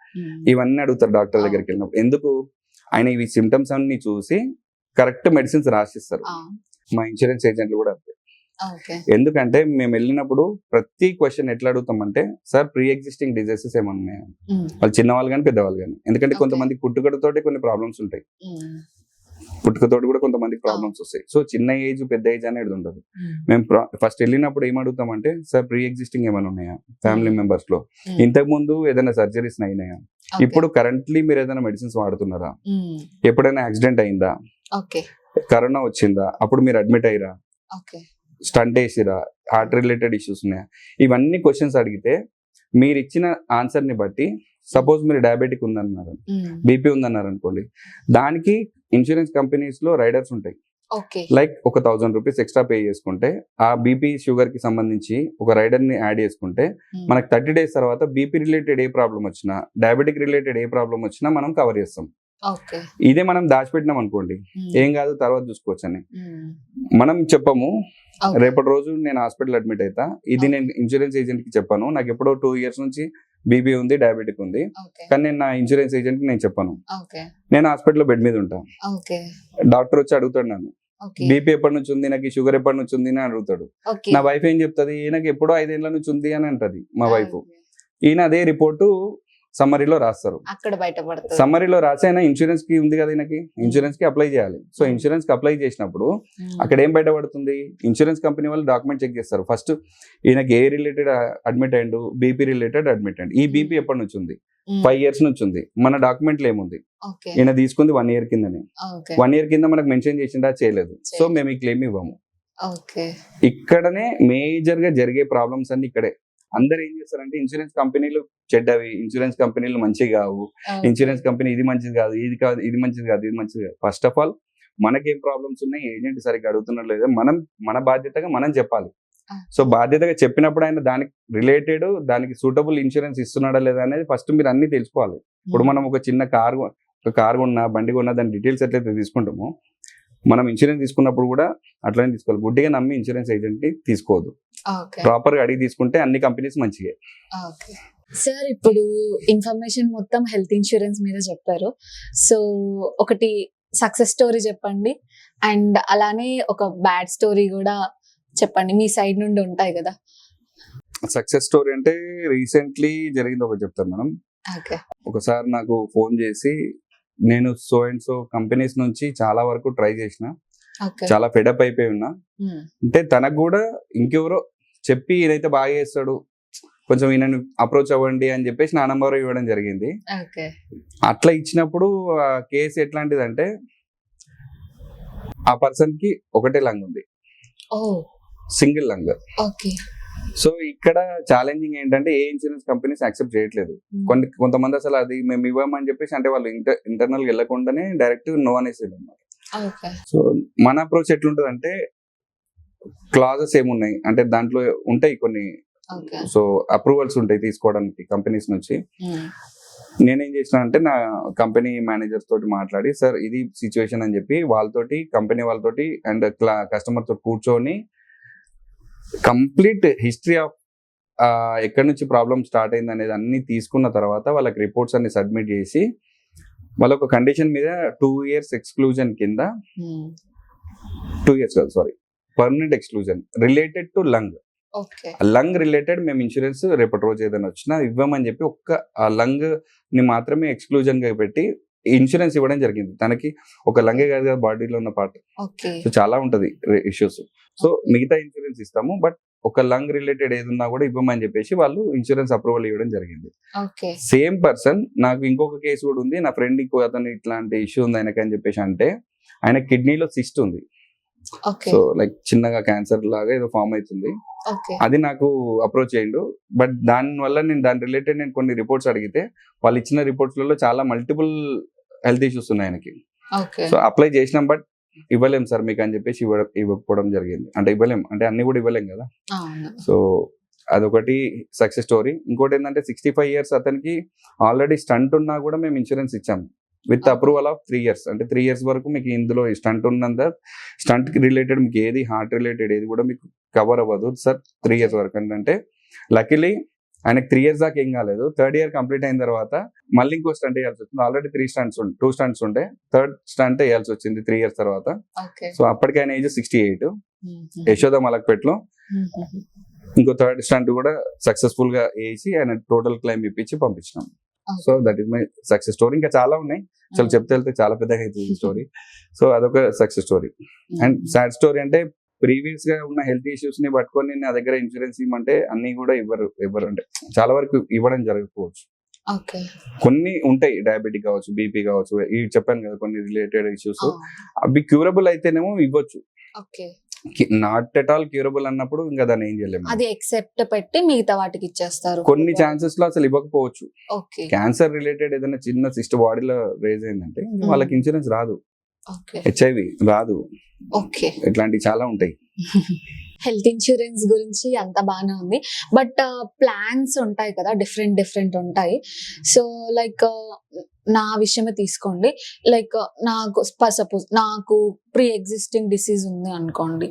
ఇవన్నీ అడుగుతారు డాక్టర్ దగ్గరికి వెళ్ళినప్పుడు. ఎందుకు, ఆయన ఇవి సిమ్టమ్స్ అన్ని చూసి కరెక్ట్ మెడిసిన్స్ రాసిస్తారు. మా ఇన్సూరెన్స్ ఏజెంట్లు కూడా అంతే. ఎందుకంటే మేము వెళ్ళినప్పుడు ప్రతి క్వశ్చన్ ఎట్లా అడుగుతామంటే, సార్ ప్రీ ఎగ్జిస్టింగ్ డిజీజెస్ ఏమన్నా ఉన్నాయా, వాళ్ళు చిన్నవాళ్ళు కానీ పెద్దవాళ్ళు కానీ. ఎందుకంటే కొంతమంది పుట్టుకతోటి కొన్ని ప్రాబ్లమ్స్ ఉంటాయి, పుట్టుకతోటి కూడా కొంతమంది ప్రాబ్లమ్స్ వస్తాయి. సో చిన్న ఏజ్ పెద్ద ఏజ్ అనేది ఉండదు. మేము ఫస్ట్ వెళ్ళినప్పుడు ఏం అడుగుతామంటే, సార్ ప్రీ ఎగ్జిస్టింగ్ ఏమైనా ఉన్నాయా ఫ్యామిలీ మెంబర్స్ లో, ఇంతకు ముందు ఏదైనా సర్జరీస్ అయినాయా, ఇప్పుడు కరెంట్లీ మీరు ఏదైనా మెడిసిన్స్ వాడుతున్నారా, ఎప్పుడైనా యాక్సిడెంట్ అయిందా, కరోనా వచ్చిందా, అప్పుడు మీరు అడ్మిట్ అయ్యారా, స్టంట్ వేసిరా, హార్ట్ రిలేటెడ్ ఇష్యూస్ ఉన్నాయా, ఇవన్నీ క్వశ్చన్స్ అడిగితే మీరు ఇచ్చిన ఆన్సర్ ని బట్టి, సపోజ్ మీరు డయాబెటిక్ ఉందన్నారు, బీపీ ఉందన్నారు అనుకోండి, దానికి ఇన్సూరెన్స్ కంపెనీస్ లో రైడర్స్ ఉంటాయి. లైక్ ఒక 1000 రూపీస్ ఎక్స్ట్రా పే చేసుకుంటే ఆ బీపీ షుగర్ కి సంబంధించి ఒక రైడర్ ని యాడ్ చేసుకుంటే మనకి 30 days తర్వాత బీపీ రిలేటెడ్ ఏ ప్రాబ్లం వచ్చినా, డయాబెటిక్ రిలేటెడ్ ఏ ప్రాబ్లం వచ్చినా మనం కవర్ చేస్తాం. ఇదే మనం దాచిపెట్టినాం అనుకోండి, ఏం కాదు తర్వాత చూసుకోవచ్చు అని మనం చెప్పము. రేపటి రోజు నేను హాస్పిటల్ అడ్మిట్ అవుతా, ఇది నేను ఇన్సూరెన్స్ ఏజెంట్ కి చెప్పాను, నాకు ఎప్పుడో 2 years నుంచి బీపీ ఉంది, డయాబెటిక్ ఉంది, కానీ నేను నా ఇన్సూరెన్స్ ఏజెంట్ కి నేను చెప్పాను. నేను హాస్పిటల్ బెడ్ మీద ఉంటా, డాక్టర్ వచ్చి అడుగుతాడు నన్ను, బీపీ ఎప్పటి నుంచి ఉంది, నాకు షుగర్ ఎప్పటి నుంచి ఉంది అని అడుగుతాడు. నా వైఫ్ ఏం చెప్తుంది, ఈయనకి ఎప్పుడో 5 ఏళ్ల నుంచి ఉంది అని అంటది మా వైఫ్. ఈయన అదే రిపోర్టు సమ్మరీలో రాస్తారు, సమ్మరీలో రాసి అయినా ఇన్సూరెన్స్ కి ఉంది కదా, ఈయనకి ఇన్సూరెన్స్ కి అప్లై చేయాలి. సో ఇన్సూరెన్స్ కి అప్లై చేసినప్పుడు అక్కడ ఏం బయటపడుతుంది, ఇన్సూరెన్స్ కంపెనీ వాళ్ళు డాక్యుమెంట్ చెక్ చేస్తారు. ఫస్ట్ ఈయనకి ఏ రిలేటెడ్ అడ్మిట్ అయ్యిండు, బీపీ రిలేటెడ్ అడ్మిట్ అయ్యిండు, ఈ బీపీ ఎప్పటి నుంచి ఉంది, 5 years నుంచి ఉంది, మన డాక్యుమెంట్లు ఏముంది, ఈయన తీసుకుంది 1 year కిందనే, 1 year కింద మనకు మెన్షన్ చేసిందా, చేయలేదు, సో మేము ఈ క్లెయిమ్ ఇవ్వము. ఇక్కడనే మేజర్ గా జరిగే ప్రాబ్లమ్స్ అన్ని ఇక్కడే. అందరు ఏం చేస్తారంటే ఇన్సూరెన్స్ కంపెనీలు చెడ్డవి, ఇన్సూరెన్స్ కంపెనీలు మంచివి కావు, ఇన్సూరెన్స్ కంపెనీ ఇది మంచిది కాదు, ఇది కాదు, ఇది మంచిది కాదు, ఇది మంచిది కాదు. ఫస్ట్ ఆఫ్ ఆల్ మనకేం ప్రాబ్లమ్స్ ఉన్నాయి, ఏజెంట్ సరిగ్గా అడుగుతున్నారు లేదా, మన బాధ్యతగా మనం చెప్పాలి. సో బాధ్యతగా చెప్పినప్పుడు ఆయన దానికి రిలేటెడ్, దానికి సూటబుల్ ఇన్సూరెన్స్ ఇస్తున్నాడా లేదా అనేది ఫస్ట్ మీరు అన్ని తెలుసుకోవాలి. ఇప్పుడు మనం ఒక చిన్న కార్ కొన్నా, బండి కొన్నా, దాని డీటెయిల్స్ ఎట్లయితే తీసుకుంటామో, మనం ఇన్సూరెన్స్ తీసుకున్నప్పుడు కూడా అట్లనే తీసుకోవాలి. గుడ్డిగా నమ్మి ఇన్సూరెన్స్ ఏజెంట్ ని తీసుకోవద్దు, ప్రాపర్ గా అడిగి తీసుకుంటే అన్ని కంపెనీస్ మంచిగా. సార్ ఇప్పుడు ఇన్ఫర్మేషన్ మొత్తం హెల్త్ ఇన్సూరెన్స్ మీద చెప్పారు, సో ఒకటి సక్సెస్ స్టోరీ చెప్పండి, అండ్ అలానే ఒక బ్యాడ్ స్టోరీ కూడా చెప్పండి, మీ సైడ్ నుండి ఉంటాయి కదా. సక్సెస్ స్టోరీ అంటే రీసెంట్లీ జరిగింది ఒకటి చెప్తాను మేడం. ఒకసారి నాకు ఫోన్ చేసి, నేను సో అండ్ సో కంపెనీస్ నుంచి చాలా వరకు ట్రై చేసిన, చాలా ఫెడప్ అయిపోయి ఉన్నా, అంటే తనకు కూడా ఇంకెవరో చెప్పి ఈయనైతే బాగా చేస్తాడు, కొంచెం ఈయనని అప్రోచ్ అవ్వండి అని చెప్పేసి నా నంబర్ ఇవ్వడం జరిగింది. అట్లా ఇచ్చినప్పుడు ఆ కేసు ఎట్లాంటిదంటే, ఆ పర్సన్ కి ఒకటే లంగ్ ఉంది, సింగిల్ లంగ్. సో ఇక్కడ ఛాలెంజింగ్ ఏంటంటే ఏ ఇన్సూరెన్స్ కంపెనీస్ యాక్సెప్ట్ చేయట్లేదు. కొంతమంది అసలు అది మేము ఇవ్వమని చెప్పేసి, అంటే వాళ్ళు ఇంటర్నల్ వెళ్ళకుండానే డైరెక్ట్ నో అనేసి అన్నమాట. సో మన అప్రోచ్ ఎట్లుంటది అంటే, క్లాజెస్ ఏమున్నాయి అంటే దాంట్లో ఉంటాయి కొన్ని, ఓకే. సో అప్రూవల్స్ ఉంటాయి తీసుకోవడానికి కంపెనీస్ నుంచి. నేనేం చేసిన అంటే నా కంపెనీ మేనేజర్స్ తోటి మాట్లాడి, సార్ ఇది సిచ్యువేషన్ అని చెప్పి వాళ్ళతోటి కంపెనీ వాళ్ళతోటి అండ్ కస్టమర్ తోటి కూర్చొని కంప్లీట్ హిస్టరీ ఆఫ్ ఎక్కడి నుంచి ప్రాబ్లమ్ స్టార్ట్ అయింది అనేది అన్ని తీసుకున్న తర్వాత వాళ్ళకి రిపోర్ట్స్ అన్ని సబ్మిట్ చేసి వాళ్ళొక కండిషన్ మీద 2 years ఎక్స్క్లూజన్ కింద 2 years కాదు sorry permanent exclusion related to lung related మేము ఇన్సూరెన్స్ రేపటి రోజు ఏదైనా వచ్చినా ఇవ్వమని చెప్పి ఒక్క ఆ లంగ్ ని మాత్రమే ఎక్స్క్లూజన్ గా పెట్టి ఇన్సూరెన్స్ ఇవ్వడం జరిగింది. తనకి ఒక లంగే కాదు కదా బాడీలో ఉన్న పార్ట్, సో చాలా ఉంటది ఇష్యూస్. సో మిగతా ఇన్సూరెన్స్ ఇస్తాము బట్ ఒక లంగ్ రిలేటెడ్ ఏది ఉన్నా కూడా ఇవ్వమని చెప్పేసి వాళ్ళు ఇన్సూరెన్స్ అప్రూవల్ ఇవ్వడం జరిగింది. సేమ్ పర్సన్ నాకు ఇంకొక కేసు కూడా ఉంది, నా ఫ్రెండ్ ఇంకో అతను ఇట్లాంటి ఇష్యూ ఉంది ఆయనకి అని చెప్పేసి అంటే ఆయన కిడ్నీలో సిస్ట్ ఉంది. సో లైక్ చిన్నగా క్యాన్సర్ లాగా ఏదో ఫామ్ అవుతుంది, అది నాకు అప్రోచ్ చేయండు. బట్ దాని వల్ల నేను దాని రిలేటెడ్ నేను కొన్ని రిపోర్ట్స్ అడిగితే వాళ్ళు ఇచ్చిన రిపోర్ట్స్లలో చాలా మల్టిపుల్ హెల్త్ ఇష్యూస్ ఉన్నాయి ఆయనకి. సో అప్లై చేసినాం బట్ ఇవ్వలేం సార్ మీకు అని చెప్పేసి ఇవ్వకపోవడం జరిగింది. అంటే ఇవ్వలేం అంటే అన్ని కూడా ఇవ్వలేం కదా. సో అదొకటి సక్సెస్ స్టోరీ. ఇంకోటి ఏంటంటే 65 years అతనికి ఆల్రెడీ స్టంట్ ఉన్నా కూడా మేము ఇన్సూరెన్స్ ఇచ్చాము విత్ అప్రూవల్ ఆఫ్ 3 years. అంటే 3 years వరకు మీకు ఇందులో స్టంట్ ఉన్నంత స్టంట్ కి రిలేటెడ్ మీకు ఏది హార్ట్ రిలేటెడ్ ఏది కూడా మీకు కవర్ అవ్వదు సార్ 3 years వరకు. అంటే లక్కీలీ ఆయనకి 3 years దాకా ఏం కాలేదు. 3rd year కంప్లీట్ అయిన తర్వాత మళ్ళీ ఇంకో స్టంట్ వేయాల్సి వచ్చింది. ఆల్రెడీ 2 stunts ఉండే, 3rd stunt వేయాల్సి వచ్చింది 3 years తర్వాత. సో అప్పటికి ఆయన ఏజ్ 68, యశోద మలక్పేటలో. ఇంకో 3rd stunt కూడా సక్సెస్ఫుల్ గా వేసి ఆయన టోటల్ క్లైమ్ ఇప్పించి పంపించినాం. So that is my success story. ఇంకా చాలా ఉన్నాయి, అసలు చెప్తే వెళ్తే చాలా పెద్దగా అవుతుంది స్టోరీ. సో అదొక success story. And sad story అంటే ప్రీవియస్ గా ఉన్న హెల్త్ ఇష్యూస్ ని పట్టుకొని నా దగ్గర ఇన్సూరెన్స్ ఇవ్వమంటే అన్ని కూడా ఇవ్వరు అంటే చాలా వరకు ఇవ్వడం జరగకపోవచ్చు. కొన్ని ఉంటాయి, డయాబెటిక్ కావచ్చు, బీపీ కావచ్చు, ఇవి చెప్పాను కదా కొన్ని రిలేటెడ్ ఇష్యూస్. అవి క్యూరబుల్ అయితేనేమో ఇవ్వచ్చు, నాట్ ఎట్ ఆల్ క్యూరబుల్ అన్నప్పుడు ఇంకా దాన్ని ఏం చేయలేము, అది ఎక్సెప్ట్ పెట్టి మిగతా వాటికి ఇచ్చేస్తారు. కొన్ని ఛాన్సెస్ లో అసలు ఇవ్వకపోవచ్చు. క్యాన్సర్ రిలేటెడ్ ఏదైనా చిన్న సిస్ట్ బాడీలో రేజ్ అయిందంటే వాళ్ళకి ఇన్సూరెన్స్ రాదు, HIV రాదు, ఇట్లాంటివి చాలా ఉంటాయి. హెల్త్ ఇన్సూరెన్స్ గురించి అంత బాగానే ఉంది బట్ ప్లాన్స్ ఉంటాయి కదా, డిఫరెంట్ ఉంటాయి. సో లైక్ నా విషయమే తీసుకోండి, లైక్ నాకు సపోజ్ నాకు ప్రీ ఎగ్జిస్టింగ్ డిసీజ్ ఉంది అనుకోండి,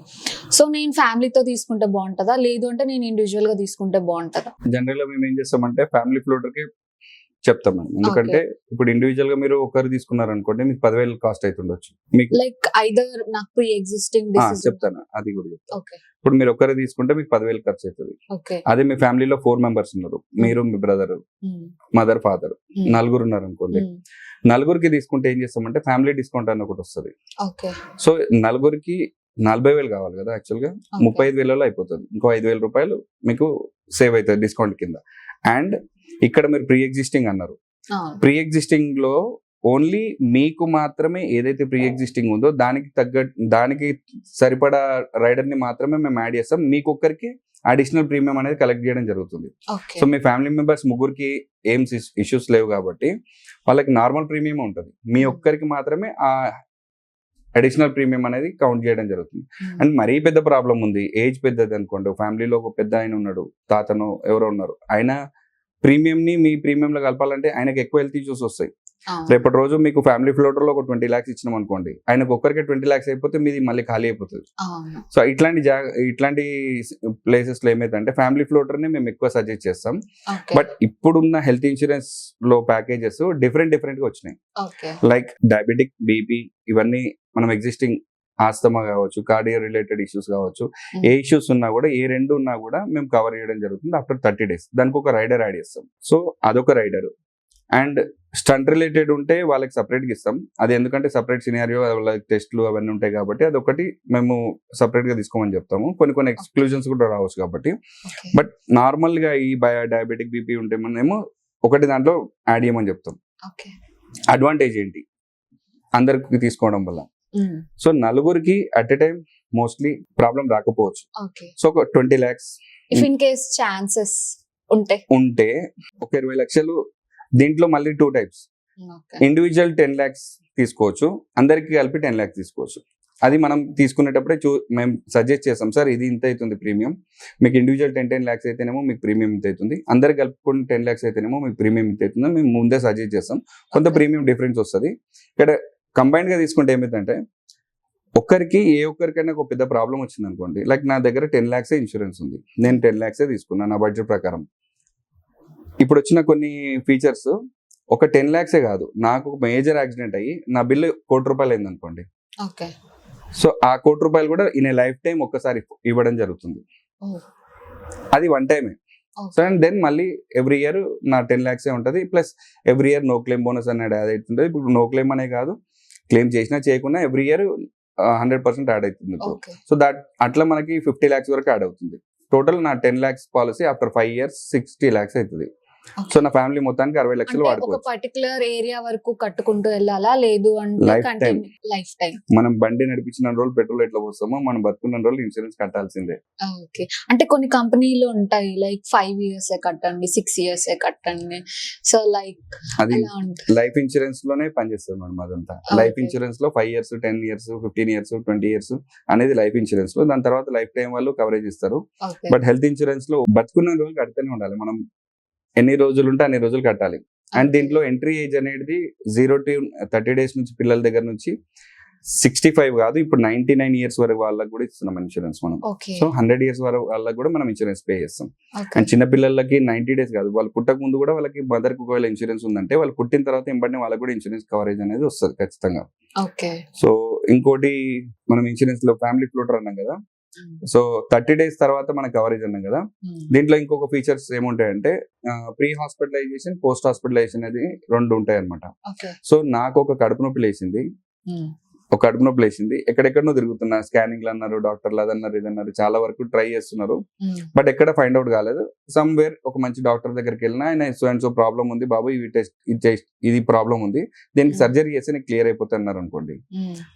సో నేను ఫ్యామిలీతో తీసుకుంటే బాగుంటుందా లేదు అంటే నేను ఇండివిజువల్ గా తీసుకుంటే బాగుంటుందా? జనరల్ గా మేము ఏం చేస్తామంటే ఫ్యామిలీ ఫ్లోటర్ కి చెప్తాం మనం, ఎందుకంటే ఇప్పుడు ఇండివిజువల్ గా మీరు ఒకరు తీసుకున్నారు అనుకోండి మీకు 10,000 కాస్ట్ అవుతుండొచ్చు. మీకు లైక్ ఐదర్ నాకు ప్రీ ఎగ్జిస్టింగ్ డిసీజ్ చెప్తాను అది కూడా చెప్తాను. ఇప్పుడు మీరు ఒకరు తీసుకుంటే మీకు 10,000 ఖర్చు అవుతుంది. అదే మీ ఫ్యామిలీలో 4 members ఉన్నారు, మీరు మీ బ్రదర్ మదర్ ఫాదర్ నలుగురు ఉన్నారు అనుకోండి, నలుగురికి తీసుకుంటే ఏం చేస్తామంటే ఫ్యామిలీ డిస్కౌంట్ అని ఒకటి వస్తుంది. సో నలుగురికి 40,000 కావాలి కదా, యాక్చువల్ గా 35,000లో అయిపోతుంది. ఇంకో 5,000 రూపాయలు మీకు సేవ్ అవుతుంది డిస్కౌంట్ కింద. అండ్ ఇక్కడ మీరు ప్రీ ఎగ్జిస్టింగ్ అన్నారు, ప్రీ ఎగ్జిస్టింగ్ లో ఓన్లీ మీకు మాత్రమే ఏదైతే ప్రీ ఎగ్జిస్టింగ్ ఉందో దానికి సరిపడా రైడర్ ని మాత్రమే మేము యాడ్ చేస్తాం. మీకు ఒక్కరికి అడిషనల్ ప్రీమియం అనేది కలెక్ట్ చేయడం జరుగుతుంది. సో మీ ఫ్యామిలీ మెంబర్స్ ముగ్గురికి ఏం ఇష్యూస్ లేవు కాబట్టి వాళ్ళకి నార్మల్ ప్రీమియం ఉంటుంది, మీ ఒక్కరికి మాత్రమే ఆ అడిషనల్ ప్రీమియం అనేది కౌంట్ చేయడం జరుగుతుంది. అండ్ మరీ పెద్ద ప్రాబ్లం ఉంది, ఏజ్ పెద్దది అనుకోండి, ఫ్యామిలీలో ఒక పెద్ద ఆయన ఉన్నాడు, తాతను ఎవరో ఉన్నారు, ఆయన ప్రీమియం ని మీ ప్రీమియం లో కలపాలంటే ఆయనకి ఎక్కువ హెల్త్ ఇష్యూస్ వస్తాయి. రేపటి రోజు మీకు ఫ్యామిలీ ఫ్లోటర్ లో ఒక 20 lakhs ఇచ్చినాం అనుకోండి, ఆయనకు ఒక్కరికి 20 lakhs అయిపోతే మీది మళ్ళీ ఖాళీ అయిపోతుంది. సో ఇట్లాంటి ప్లేసెస్ లో ఏమైతే ఫ్యామిలీ ఫ్లోటర్ ని మేము ఎక్కువ సజెస్ట్ చేస్తాం. బట్ ఇప్పుడున్న హెల్త్ ఇన్సూరెన్స్ లో ప్యాకేజెస్ డిఫరెంట్ గా వచ్చినాయి. లైక్ డయాబెటిక్, బీపీ, ఇవన్నీ మనం ఎగ్జిస్టింగ్ ఆస్తమా కావచ్చు, కార్డియో రిలేటెడ్ ఇష్యూస్ కావచ్చు, ఏ ఇష్యూస్ ఉన్నా కూడా ఏ రెండు ఉన్నా కూడా మేము కవర్ చేయడం జరుగుతుంది ఆఫ్టర్ 30 days. దానికి ఒక రైడర్ యాడ్ చేస్తాం. సో అదొక రైడర్. అండ్ స్టంట్ రిలేటెడ్ ఉంటే వాళ్ళకి సపరేట్ గా ఇస్తాం, అది ఎందుకంటే సపరేట్ సినారియో వాళ్ళకి టెస్ట్లు అవన్నీ ఉంటాయి కాబట్టి అదొకటి మేము సపరేట్ గా తీసుకోమని చెప్తాము. కొన్ని ఎక్స్క్లూజన్స్ కూడా రావచ్చు కాబట్టి. బట్ నార్మల్ గా ఈ డయాబెటిక్, బీపీ ఉంటే మనమేమో ఒకటి దాంట్లో యాడ్ చేయమని చెప్తాం. అడ్వాంటేజ్ ఏంటి అందరికి తీసుకోవడం వల్ల, సో నలుగురికి at a time mostly problem రాకపోవచ్చు. సో ఒక 20 lakhs ఇన్ కేస్ ఛాన్సెస్ ఉంటే ఒక 20 లక్షలు. దీంట్లో మళ్ళీ 2 types, ఇండివిజువల్ 10 lakhs తీసుకోవచ్చు, అందరికి కలిపి 10 lakhs తీసుకోవచ్చు. అది మనం తీసుకునేటప్పుడే మేము సజెస్ట్ చేస్తాం, సార్ ఇది ఇంత అవుతుంది ప్రీమియం, మీకు ఇండివిజువల్ 10 lakhs అయితేనేమో మీకు ప్రీమియం ఇంత అవుతుంది, అందరికి కలుపుకొని 10 lakhs అయితేనేమో మీకు ప్రీమియం ఇంత అవుతుంది, మేము ముందే సజెస్ట్ చేస్తాం. కొంత ప్రీమియం డిఫరెన్స్ వస్తుంది. ఇక్కడ కంబైన్డ్ గా తీసుకుంటే ఏమైందంటే ఒక్కరికి ఏ ఒక్కరికైనా ఒక పెద్ద ప్రాబ్లం వచ్చింది అనుకోండి, లైక్ నా దగ్గర 10 lakhs ఇన్సూరెన్స్ ఉంది, నేను 10 lakhs తీసుకున్నాను నా బడ్జెట్ ప్రకారం. ఇప్పుడు వచ్చిన కొన్ని ఫీచర్స్ ఒక 10 lakhs కాదు, నాకు ఒక మేజర్ యాక్సిడెంట్ అయ్యి నా బిల్లు 1 కోటి రూపాయలు అయింది అనుకోండి, ఓకే సో ఆ 1 కోటి రూపాయలు కూడా ఇన్ ఏ లైఫ్ టైం ఒక్కసారి ఇవ్వడం జరుగుతుంది. అది వన్ టైమే. సో అండ్ దెన్ మళ్ళీ ఎవ్రీ ఇయర్ నా 10 lakhs ఉంటుంది, plus every year no claim bonus అనేది యాడ్ అవుతుంది. ఇప్పుడు నో క్లెయిమ్ అనే కాదు, క్లెయిమ్ చేసినా చేయకుండా ఎవ్రీ ఇయర్ 100% యాడ్ అవుతుంది. సో దట్ అట్లా మనకి 50 lakhs వరకు యాడ్ అవుతుంది. టోటల్ నా 10 lakhs policy after 5 years 60 lakhs అవుతుంది. సో నా ఫ్యామిలీ మొత్తానికి 60 లక్షలు వాడుకోవచ్చు. ఒక పర్టికులర్ ఏరియా వరకు కట్టుకుంటూ వెళ్ళాలా, లేదు అంటే లైఫ్ టైం మనం బండి నడిపించిన రోజులు పెట్రోల్ ఎట్లా పోస్తామో మనం బతుకున్న రోజులు ఇన్సూరెన్స్ కట్టాల్సిందే. ఓకే, అంటే కొన్ని కంపెనీలు ఉంటాయి లైక్ 5 years కట్టండి, 6 years కట్టండి, సో లైక్ అది లైఫ్ ఇన్సూరెన్స్ లోనే పనిచేస్తుంది మేడం. అదంతా లైఫ్ ఇన్సూరెన్స్ లో 5 years 10 years 15 years 20 years అనేది లైఫ్ ఇన్సూరెన్స్ లో, దాని తర్వాత లైఫ్ టైం వాళ్ళు కవరేజ్ ఇస్తారు. బట్ హెల్త్ ఇన్సూరెన్స్ లో బతుకున్న రోజులు కడితేనే ఉండాలి, మనం ఎన్ని రోజులు ఉంటే అన్ని రోజులు కట్టాలి. అండ్ దీంట్లో ఎంట్రీ ఏజ్ అనేది 0 to 30 days నుంచి పిల్లల దగ్గర నుంచి 65 కాదు, ఇప్పుడు 99 years వరకు వాళ్ళకి కూడా ఇస్తున్నాం ఇన్సూరెన్స్ మనం. సో 100 years వరకు వాళ్ళకి కూడా మనం ఇన్సూరెన్స్ పే చేస్తాం. అండ్ చిన్న పిల్లలకి 90 days కాదు, వాళ్ళు పుట్టక ముందు కూడా వాళ్ళకి మదర్ కి ఒకవేళ ఇన్సూరెన్స్ ఉందంటే వాళ్ళు పుట్టిన తర్వాత వెంబడి వాళ్ళకి కూడా ఇన్సూరెన్స్ కవరేజ్ అనేది వస్తుంది ఖచ్చితంగా. సో ఇంకోటి మనం ఇన్సూరెన్స్ లో ఫ్యామిలీ ఫ్లోటర్ అన్నాం కదా, సో 30 days తర్వాత మనకు కవరేజ్ అన్నాం కదా, దీంట్లో ఇంకొక ఫీచర్స్ ఏముంటాయంటే ప్రీ హాస్పిటలైజేషన్ పోస్ట్ హాస్పిటలైజేషన్ అనేది 2 ఉంటాయి అనమాట. సో నాకు ఒక కడుపు నొప్పి లేచింది, ఎక్కడెక్కడనో తిరుగుతున్నా, స్కానింగ్లు అన్నారు, డాక్టర్లు అదన్నారు ఇదన్నారు, చాలా వరకు ట్రై చేస్తున్నారు, బట్ ఎక్కడ ఫైండ్ అవుట్ కాలేదు. సమ్వేర్ ఒక మంచి డాక్టర్ దగ్గరికి వెళ్ళినా ఆయన సో అండ్ సో ప్రాబ్లం ఉంది బాబు, ఇది ప్రాబ్లం ఉంది, దీనికి సర్జరీ చేస్తే నీకు క్లియర్ అయిపోతుంది అన్నారు అనుకోండి.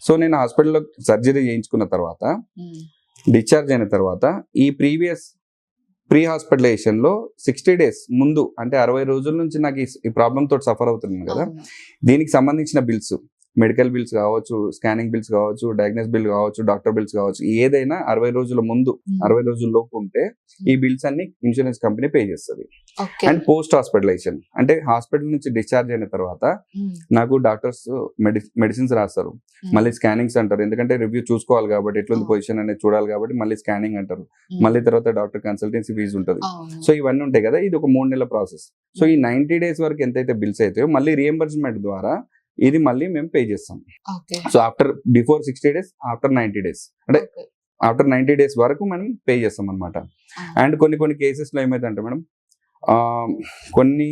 సో నేను హాస్పిటల్లో సర్జరీ చేయించుకున్న తర్వాత డిశ్చార్జ్ అయిన తర్వాత ఈ ప్రీ హాస్పిటలైజేషన్ లో 60 days ముందు అంటే 60 రోజుల నుంచి నాకు ఈ ప్రాబ్లమ్ తోటి సఫర్ అవుతున్నాను కదా, దీనికి సంబంధించిన బిల్స్, మెడికల్ బిల్స్ కావచ్చు, స్కానింగ్ బిల్స్ కావచ్చు, డయాగ్నోస్ బిల్ కావచ్చు, డాక్టర్ బిల్స్ కావచ్చు, ఏదైనా 60 రోజుల ముందు 60 రోజుల లోపు ఉంటే ఈ బిల్స్ అన్ని ఇన్సూరెన్స్ కంపెనీ పే చేస్తుంది. అండ్ పోస్ట్ హాస్పిటలైజేషన్ అంటే హాస్పిటల్ నుంచి డిశ్చార్జ్ అయిన తర్వాత నాకు డాక్టర్స్ మెడిసిన్స్ రాస్తారు, మళ్ళీ స్కానింగ్స్ అంటారు, ఎందుకంటే రివ్యూ చూసుకోవాలి కాబట్టి, ఎట్లుంది పొజిషన్ అనేది చూడాలి కాబట్టి మళ్ళీ స్కానింగ్ అంటారు, మళ్ళీ తర్వాత డాక్టర్ కన్సల్టెన్సీ ఫీజు ఉంటుంది. సో ఇవన్నీ ఉంటాయి కదా, ఇది ఒక 3 నెలల ప్రాసెస్. సో ఈ 90 days వరకు ఎంతైతే బిల్స్ అవుతాయో మళ్ళీ రియంబర్స్మెంట్ ద్వారా ఇది మళ్ళీ మేము పే చేస్తాం. So before 60 days after 90 days అంటే ఆఫ్టర్ 90 days వరకు మనం పే చేస్తాం అనమాట. అండ్ కొన్ని కేసెస్ లో ఏమైందంటే మేడం కొన్ని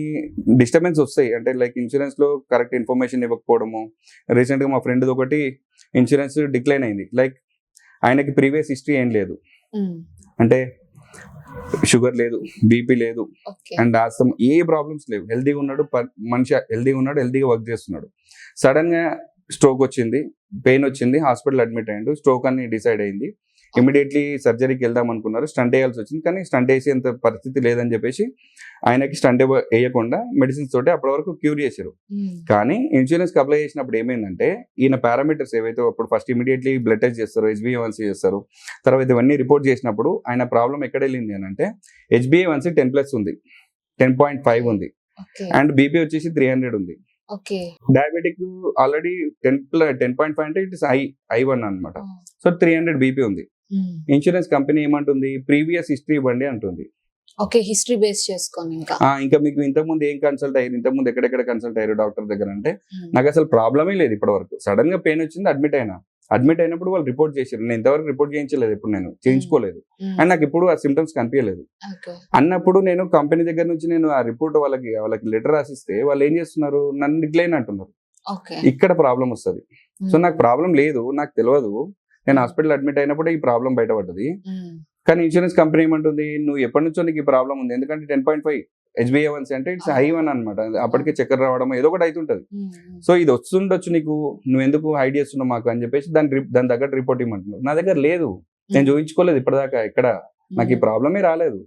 డిస్టర్బెన్స్ వస్తాయి, అంటే లైక్ ఇన్సూరెన్స్ లో కరెక్ట్ ఇన్ఫర్మేషన్ ఇవ్వకపోవడము. రీసెంట్ గా మా ఫ్రెండ్ ఒకటి ఇన్సూరెన్స్ డిక్లైన్ అయింది, లైక్ ఆయనకి ప్రీవియస్ హిస్టరీ ఏం లేదు, అంటే షుగర్ లేదు, బీపీ లేదు, అండ్ ఆస్తమా, ఏ ప్రాబ్లమ్స్ లేవు, హెల్దీగా ఉన్నాడు మనిషి, హెల్దీగా వర్క్ చేస్తున్నాడు. సడన్ గా స్ట్రోక్ వచ్చింది, పెయిన్ వచ్చింది, హాస్పిటల్ అడ్మిట్ అయ్యిండు, స్ట్రోక్ అని డిసైడ్ అయింది. ఇమీడియట్లీ సర్జరీకి వెళ్దాం అనుకున్నారు, స్టంట్ వేయాల్సి వచ్చింది, కానీ స్టంట్ వేసేంత పరిస్థితి లేదని చెప్పేసి ఆయనకి స్టంట్ వేయకుండా మెడిసిన్స్ తోటి అప్పటి వరకు క్యూర్ చేశారు. కానీ ఇన్సూరెన్స్ కి అప్లై చేసినప్పుడు ఏమైందంటే ఈయన పారామీటర్స్ ఏవైతే అప్పుడు ఫస్ట్ ఇమీడియట్లీ బ్లడ్ టెస్ట్ చేస్తారు, HbA1c చేస్తారు, తర్వాత ఇవన్నీ రిపోర్ట్ చేసినప్పుడు ఆయన ప్రాబ్లం ఎక్కడ వెళ్ళింది అని అంటే HbA1c 10+ ఉంది, 10.5 ఉంది, అండ్ బీపీ వచ్చేసి 300 ఉంది. డయాబెటిక్ ఆల్రెడీ 10.5 అంటే ఇట్ ఇస్ I1 అనమాట. సో 300 బీపీ ఉంది. ఇన్సూరెన్స్ కంపెనీ ఏమంటుంది, ప్రీవియస్ హిస్టరీ ఇవ్వండి అంటుంది. హిస్టరీ బేస్ చేసుకొని ఇంకా మీకు ఇంతకుముందు ఏం కన్సల్ట్ అయ్యారు, ఇంతకుముందు ఎక్కడెక్కడ కన్సల్ట్ అయ్యారు డాక్టర్ దగ్గర అంటే నాకు అసలు ప్రాబ్లమే లేదు ఇప్పటి వరకు. సడన్ గా పెయిన్ వచ్చింది, అడ్మిట్ అయినప్పుడు వాళ్ళు రిపోర్ట్ చేశారు, నేను ఇంతవరకు రిపోర్ట్ చేయించలేదు, ఎప్పుడు నేను చేయించుకోలేదు, అండ్ నాకు ఇప్పుడు ఆ సిమ్టమ్స్ కనిపించలేదు అన్నప్పుడు నేను కంపెనీ దగ్గర నుంచి నేను ఆ రిపోర్ట్ వాళ్ళకి లెటర్ రాసిస్తే వాళ్ళు ఏం చేస్తున్నారు, నన్ను డిక్లైన్ అంటున్నారు. ఇక్కడ ప్రాబ్లం వస్తుంది. సో నాకు ప్రాబ్లం లేదు, నాకు తెలియదు, నేను హాస్పిటల్ అడ్మిట్ అయినప్పుడు ఈ ప్రాబ్లం బయటపడ్డది. కానీ ఇన్సూరెన్స్ కంపెనీ ఏమంటుంది, నువ్వు ఎప్పటి నుంచో నీకు ఈ ప్రాబ్లం ఉంది, ఎందుకంటే 10.5 HbA1c అంటే ఇట్స్ I1 అనమాట, అప్పటికే చక్కెర రావడం ఏదో ఒకటి అవుతుంటది. సో ఇది వస్తుండొచ్చు నీకు, నువ్వు ఎందుకు హైడ్ చేస్తున్నావు మాకు అని చెప్పేసి దాని తగ్గట్టు రిపోర్ట్ ఇవ్వమంటున్నారు. నా దగ్గర లేదు, నేను చూపించుకోలేదు ఇప్పటిదాకా ఎక్కడ, నాకు ఈ ప్రాబ్లమే రాలేదు.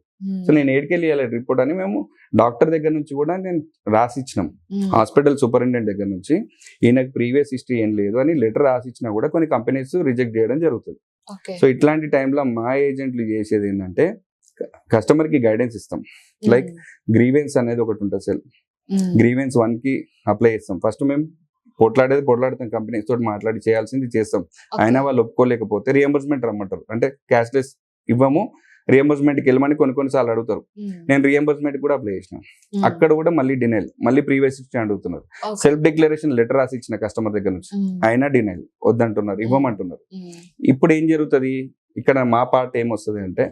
సో నేను ఏడికెళ్ళి ఇవ్వాలి రిపోర్ట్ అని మేము డాక్టర్ దగ్గర నుంచి కూడా నేను రాసిచ్చినాం. హాస్పిటల్ సూపరింటెండెంట్ దగ్గర నుంచి ఈయనకు ప్రీవియస్ హిస్టరీ ఏం లేదు అని లెటర్ రాసిచ్చినా కూడా కొన్ని కంపెనీస్ రిజెక్ట్ చేయడం జరుగుతుంది. సో ఇట్లాంటి టైంలో మా ఏజెంట్లు చేసేది ఏంటంటే కస్టమర్ కి గైడెన్స్ ఇస్తాం. లైక్ గ్రీవెన్స్ అనేది ఒకటి ఉంటుంది. సెల్ గ్రీవెన్స్ 1 కి అప్లై చేస్తాం. ఫస్ట్ మేము పోట్లాడతాం, కంపెనీస్ తోటి మాట్లాడి చేయాల్సింది చేస్తాం. అయినా వాళ్ళు ఒప్పుకోలేకపోతే రియంబర్స్మెంట్ రమ్మంటారు. అంటే క్యాష్లెస్ ఇవ్వము, రియంబర్స్మెంట్కి వెళ్ళమని కొన్నిసార్లు అడుగుతారు. నేను రియంబర్స్మెంట్ కూడా అప్లై చేసిన, అక్కడ కూడా మళ్ళీ డినైల్, మళ్ళీ ప్రీవియస్ హిస్టరీ అడుగుతున్నారు. సెల్ఫ్ డిక్లరేషన్ లెటర్ రాసి ఇచ్చిన కస్టమర్ దగ్గర నుంచి అయినా డినైల్, వద్దంటున్నారు, ఇవ్వమంటున్నారు. ఇప్పుడు ఏం జరుగుతుంది ఇక్కడ మా పార్ట్ ఏమొస్తుంది అంటే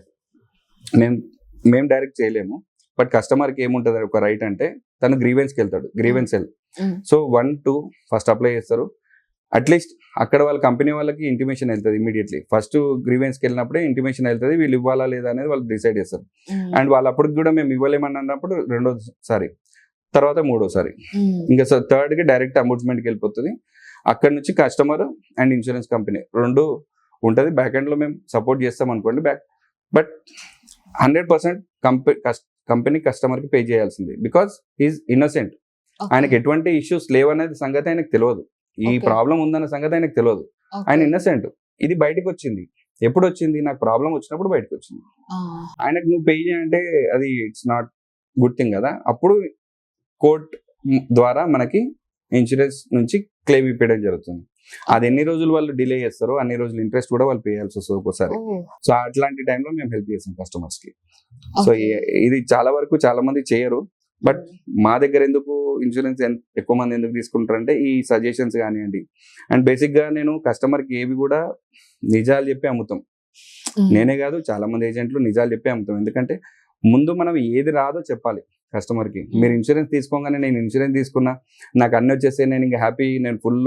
మేము డైరెక్ట్ చేయలేము, బట్ కస్టమర్కి ఏముంటుంది ఒక రైట్ అంటే తను గ్రీవెన్స్కి వెళ్తాడు, grievance cell. So 1, 2 first apply చేస్తారు. అట్లీస్ట్ అక్కడ వాళ్ళ కంపెనీ వాళ్ళకి ఇంటిమేషన్ వెళ్తుంది ఇమీడియట్లీ. ఫస్ట్ గ్రీవెన్స్కి వెళ్ళినప్పుడే ఇంటిమేషన్ వెళ్తుంది, వీళ్ళు ఇవ్వాలా లేదా అనేది వాళ్ళు డిసైడ్ చేస్తారు. అండ్ వాళ్ళు అప్పటికి కూడా మేము ఇవ్వలేమని అన్నప్పుడు 2వ తర్వాత 3వ ఇంకా థర్డ్కి డైరెక్ట్ అంబుడ్స్మెంట్కి వెళ్ళిపోతుంది. అక్కడ నుంచి కస్టమర్ అండ్ ఇన్సూరెన్స్ కంపెనీ 2 ఉంటుంది. బ్యాక్ ఎండ్లో మేము సపోర్ట్ చేస్తాం అనుకోండి, బట్ 100% కంపెనీ కస్టమర్కి పే చేయాల్సింది. బికాస్ ఈజ్ ఇన్నోసెంట్, ఆయనకి ఎటువంటి ఇష్యూస్ లేవనేది సంగతి ఆయనకు తెలియదు, ఈ ప్రాబ్లం ఉందన్న సంగతి ఆయనకు తెలియదు. ఆయన ఇన్నోసెంట్. ఇది బయటకు వచ్చింది, ఎప్పుడు వచ్చింది? నాకు ప్రాబ్లం వచ్చినప్పుడు బయటకు వచ్చింది. ఆయనకు నువ్వు పే చేయంటే అది ఇట్స్ నాట్ గుడ్ థింగ్ కదా. అప్పుడు కోర్ట్ ద్వారా మనకి ఇన్సూరెన్స్ నుంచి క్లెయిమ్ ఇప్పించడం జరుగుతుంది. అది ఎన్ని రోజులు వాళ్ళు డిలే చేస్తారో అన్ని రోజులు ఇంట్రెస్ట్ కూడా వాళ్ళు పే చేయాల్సి వస్తుంది ఒక్కోసారి. సో అట్లాంటి టైంలో మేము హెల్ప్ చేస్తాం కస్టమర్స్ కి. సో ఇది చాలా వరకు చాలా మంది చేయరు, బట్ మా దగ్గర ఎందుకు ఇన్సూరెన్స్ ఎక్కువ మంది ఎందుకు తీసుకుంటారంటే ఈ సజెషన్స్ కానివ్వండి. అండ్ బేసిక్ గా నేను కస్టమర్ కి ఏవి కూడా నిజాలు చెప్పి అమ్ముతాం. నేనే కాదు, చాలా మంది ఏజెంట్లు నిజాలు చెప్పి అమ్ముతాం. ఎందుకంటే ముందు మనం ఏది రాదో చెప్పాలి కస్టమర్ కి. మీరు ఇన్సూరెన్స్ తీసుకోగానే నేను ఇన్సూరెన్స్ తీసుకున్నా, నాకు అన్ని వచ్చేస్తే నేను ఇంకా హ్యాపీ, నేను ఫుల్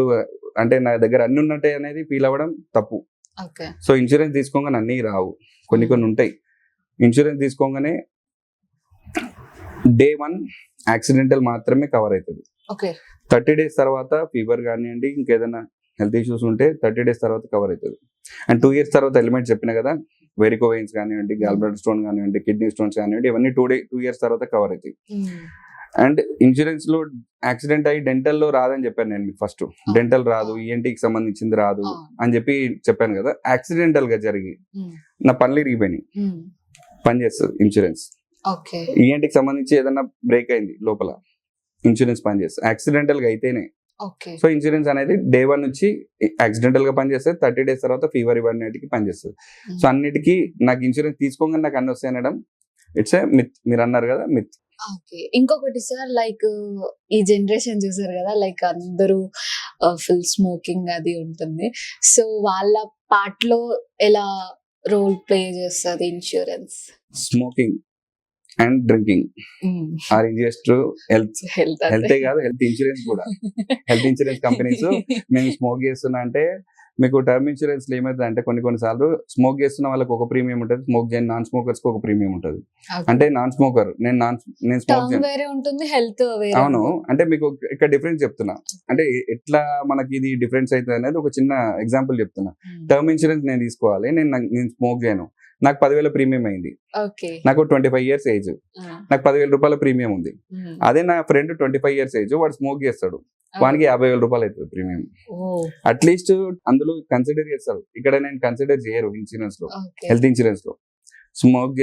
అంటే నా దగ్గర అన్ని ఉన్నట్టే అనేది ఫీల్ అవ్వడం తప్పు. సో ఇన్సూరెన్స్ తీసుకోగానే అన్ని రావు, కొన్ని ఉంటాయి. ఇన్సూరెన్స్ తీసుకోగానే Day 1 యాక్సిడెంటల్ మాత్రమే కవర్ అవుతుంది. 30 days తర్వాత ఫీవర్ కానివ్వండి, ఇంకేదైనా హెల్త్ ఇష్యూస్ ఉంటే 30 days తర్వాత కవర్ అవుతుంది. అండ్ 2 years తర్వాత ఎలిమెంట్స్ చెప్పిన కదా, వెరికో వెయిన్స్ కానివ్వండి, గాల్ బ్లాడర్ స్టోన్ కానివ్వండి, కిడ్నీ స్టోన్స్ కానివ్వండి, ఇవన్నీ 2 years తర్వాత కవర్ అవుతాయి. అండ్ ఇన్సూరెన్స్ లో యాక్సిడెంట్ అయ్యి డెంటల్ లో రాదని చెప్పాను నేను మీకు. ఫస్ట్ డెంటల్ రాదు, ఈఎన్టీకి సంబంధించింది రాదు అని చెప్పాను కదా. యాక్సిడెంటల్ గా జరిగి నా పనులు ఇరిగిపోయినాయి, పని చేస్తుంది ఇన్సూరెన్స్. ఈఎన్టీకి సంబంధించి ఏదైనా బ్రేక్ అయింది లోపల, ఇన్సూరెన్స్ పని చేస్తుంది యాక్సిడెంటల్ గా అయితేనే. సో ఇన్సూరెన్స్ అనేది Day 1 నుంచి యాక్సిడెంటల్ గా పనిచేస్తుంది, 30 days తర్వాత ఫీవర్ ఇవన్నిటికి పనిచేస్తుంది. సో అన్నిటికీ నాకు ఇన్సూరెన్స్ తీసుకోగానే నాకు అన్ని వస్తాయి అనడం ఇట్స్ ఏ మిత్. మీరు అన్నారు కదా మిత్. ఇంకొకటి సార్, లైక్ ఈ జనరేషన్ చూసారు కదా, లైక్ అందరూ ఫుల్ స్మోకింగ్ అది ఉంటుంది. సో వాళ్ళ పార్ట్ లో ఎలా రోల్ ప్లే చేస్తుంది insurance? Smoking and drinking are injurious to హెల్తే కాదు, హెల్త్ ఇన్సూరెన్స్ కూడా. హెల్త్ ఇన్సూరెన్స్ కంపెనీస్ నేను స్మోక్ చేస్తున్నా అంటే, మీకు టర్మ్ ఇన్సూరెన్స్ లో ఏమైతుంది అంటే కొన్నిసార్లు స్మోక్ చేస్తున్న వాళ్ళకి ఒక ప్రీమియం ఉంటుంది, స్మోక్ చేయని నాన్ స్మోకర్స్ కి ఒక ప్రీమియం ఉంటుంది. అంటే నాన్ స్మోకర్ నేను స్మోక్ చేయను. అవును, అంటే మీకు ఇక్కడ డిఫరెన్స్ చెప్తున్నా, అంటే ఎట్లా మనకి ఇది డిఫరెన్స్ అవుతుంది అనేది ఒక చిన్న ఎగ్జాంపుల్ చెప్తున్నా. టర్మ్ ఇన్సూరెన్స్ నేను తీసుకోవాలి, నేను స్మోక్ చేయను, నాకు 10,000 ప్రీమియం అయింది, నాకు 25 years ఏజ్, నాకు 10,000 రూపాయల ప్రీమియం ఉంది. అదే నా ఫ్రెండ్ 25 years ఏజ్, వాడు స్మోక్ చేస్తాడు, వానికి 50,000 రూపాయలు అవుతుంది ప్రీమియం. అట్లీస్ట్ అందులో కన్సిడర్ చేస్తారు, ఇక్కడ నేను కన్సిడర్ చేయరు ఇన్సూరెన్స్ లో, హెల్త్ ఇన్సూరెన్స్ లో. స్మోక్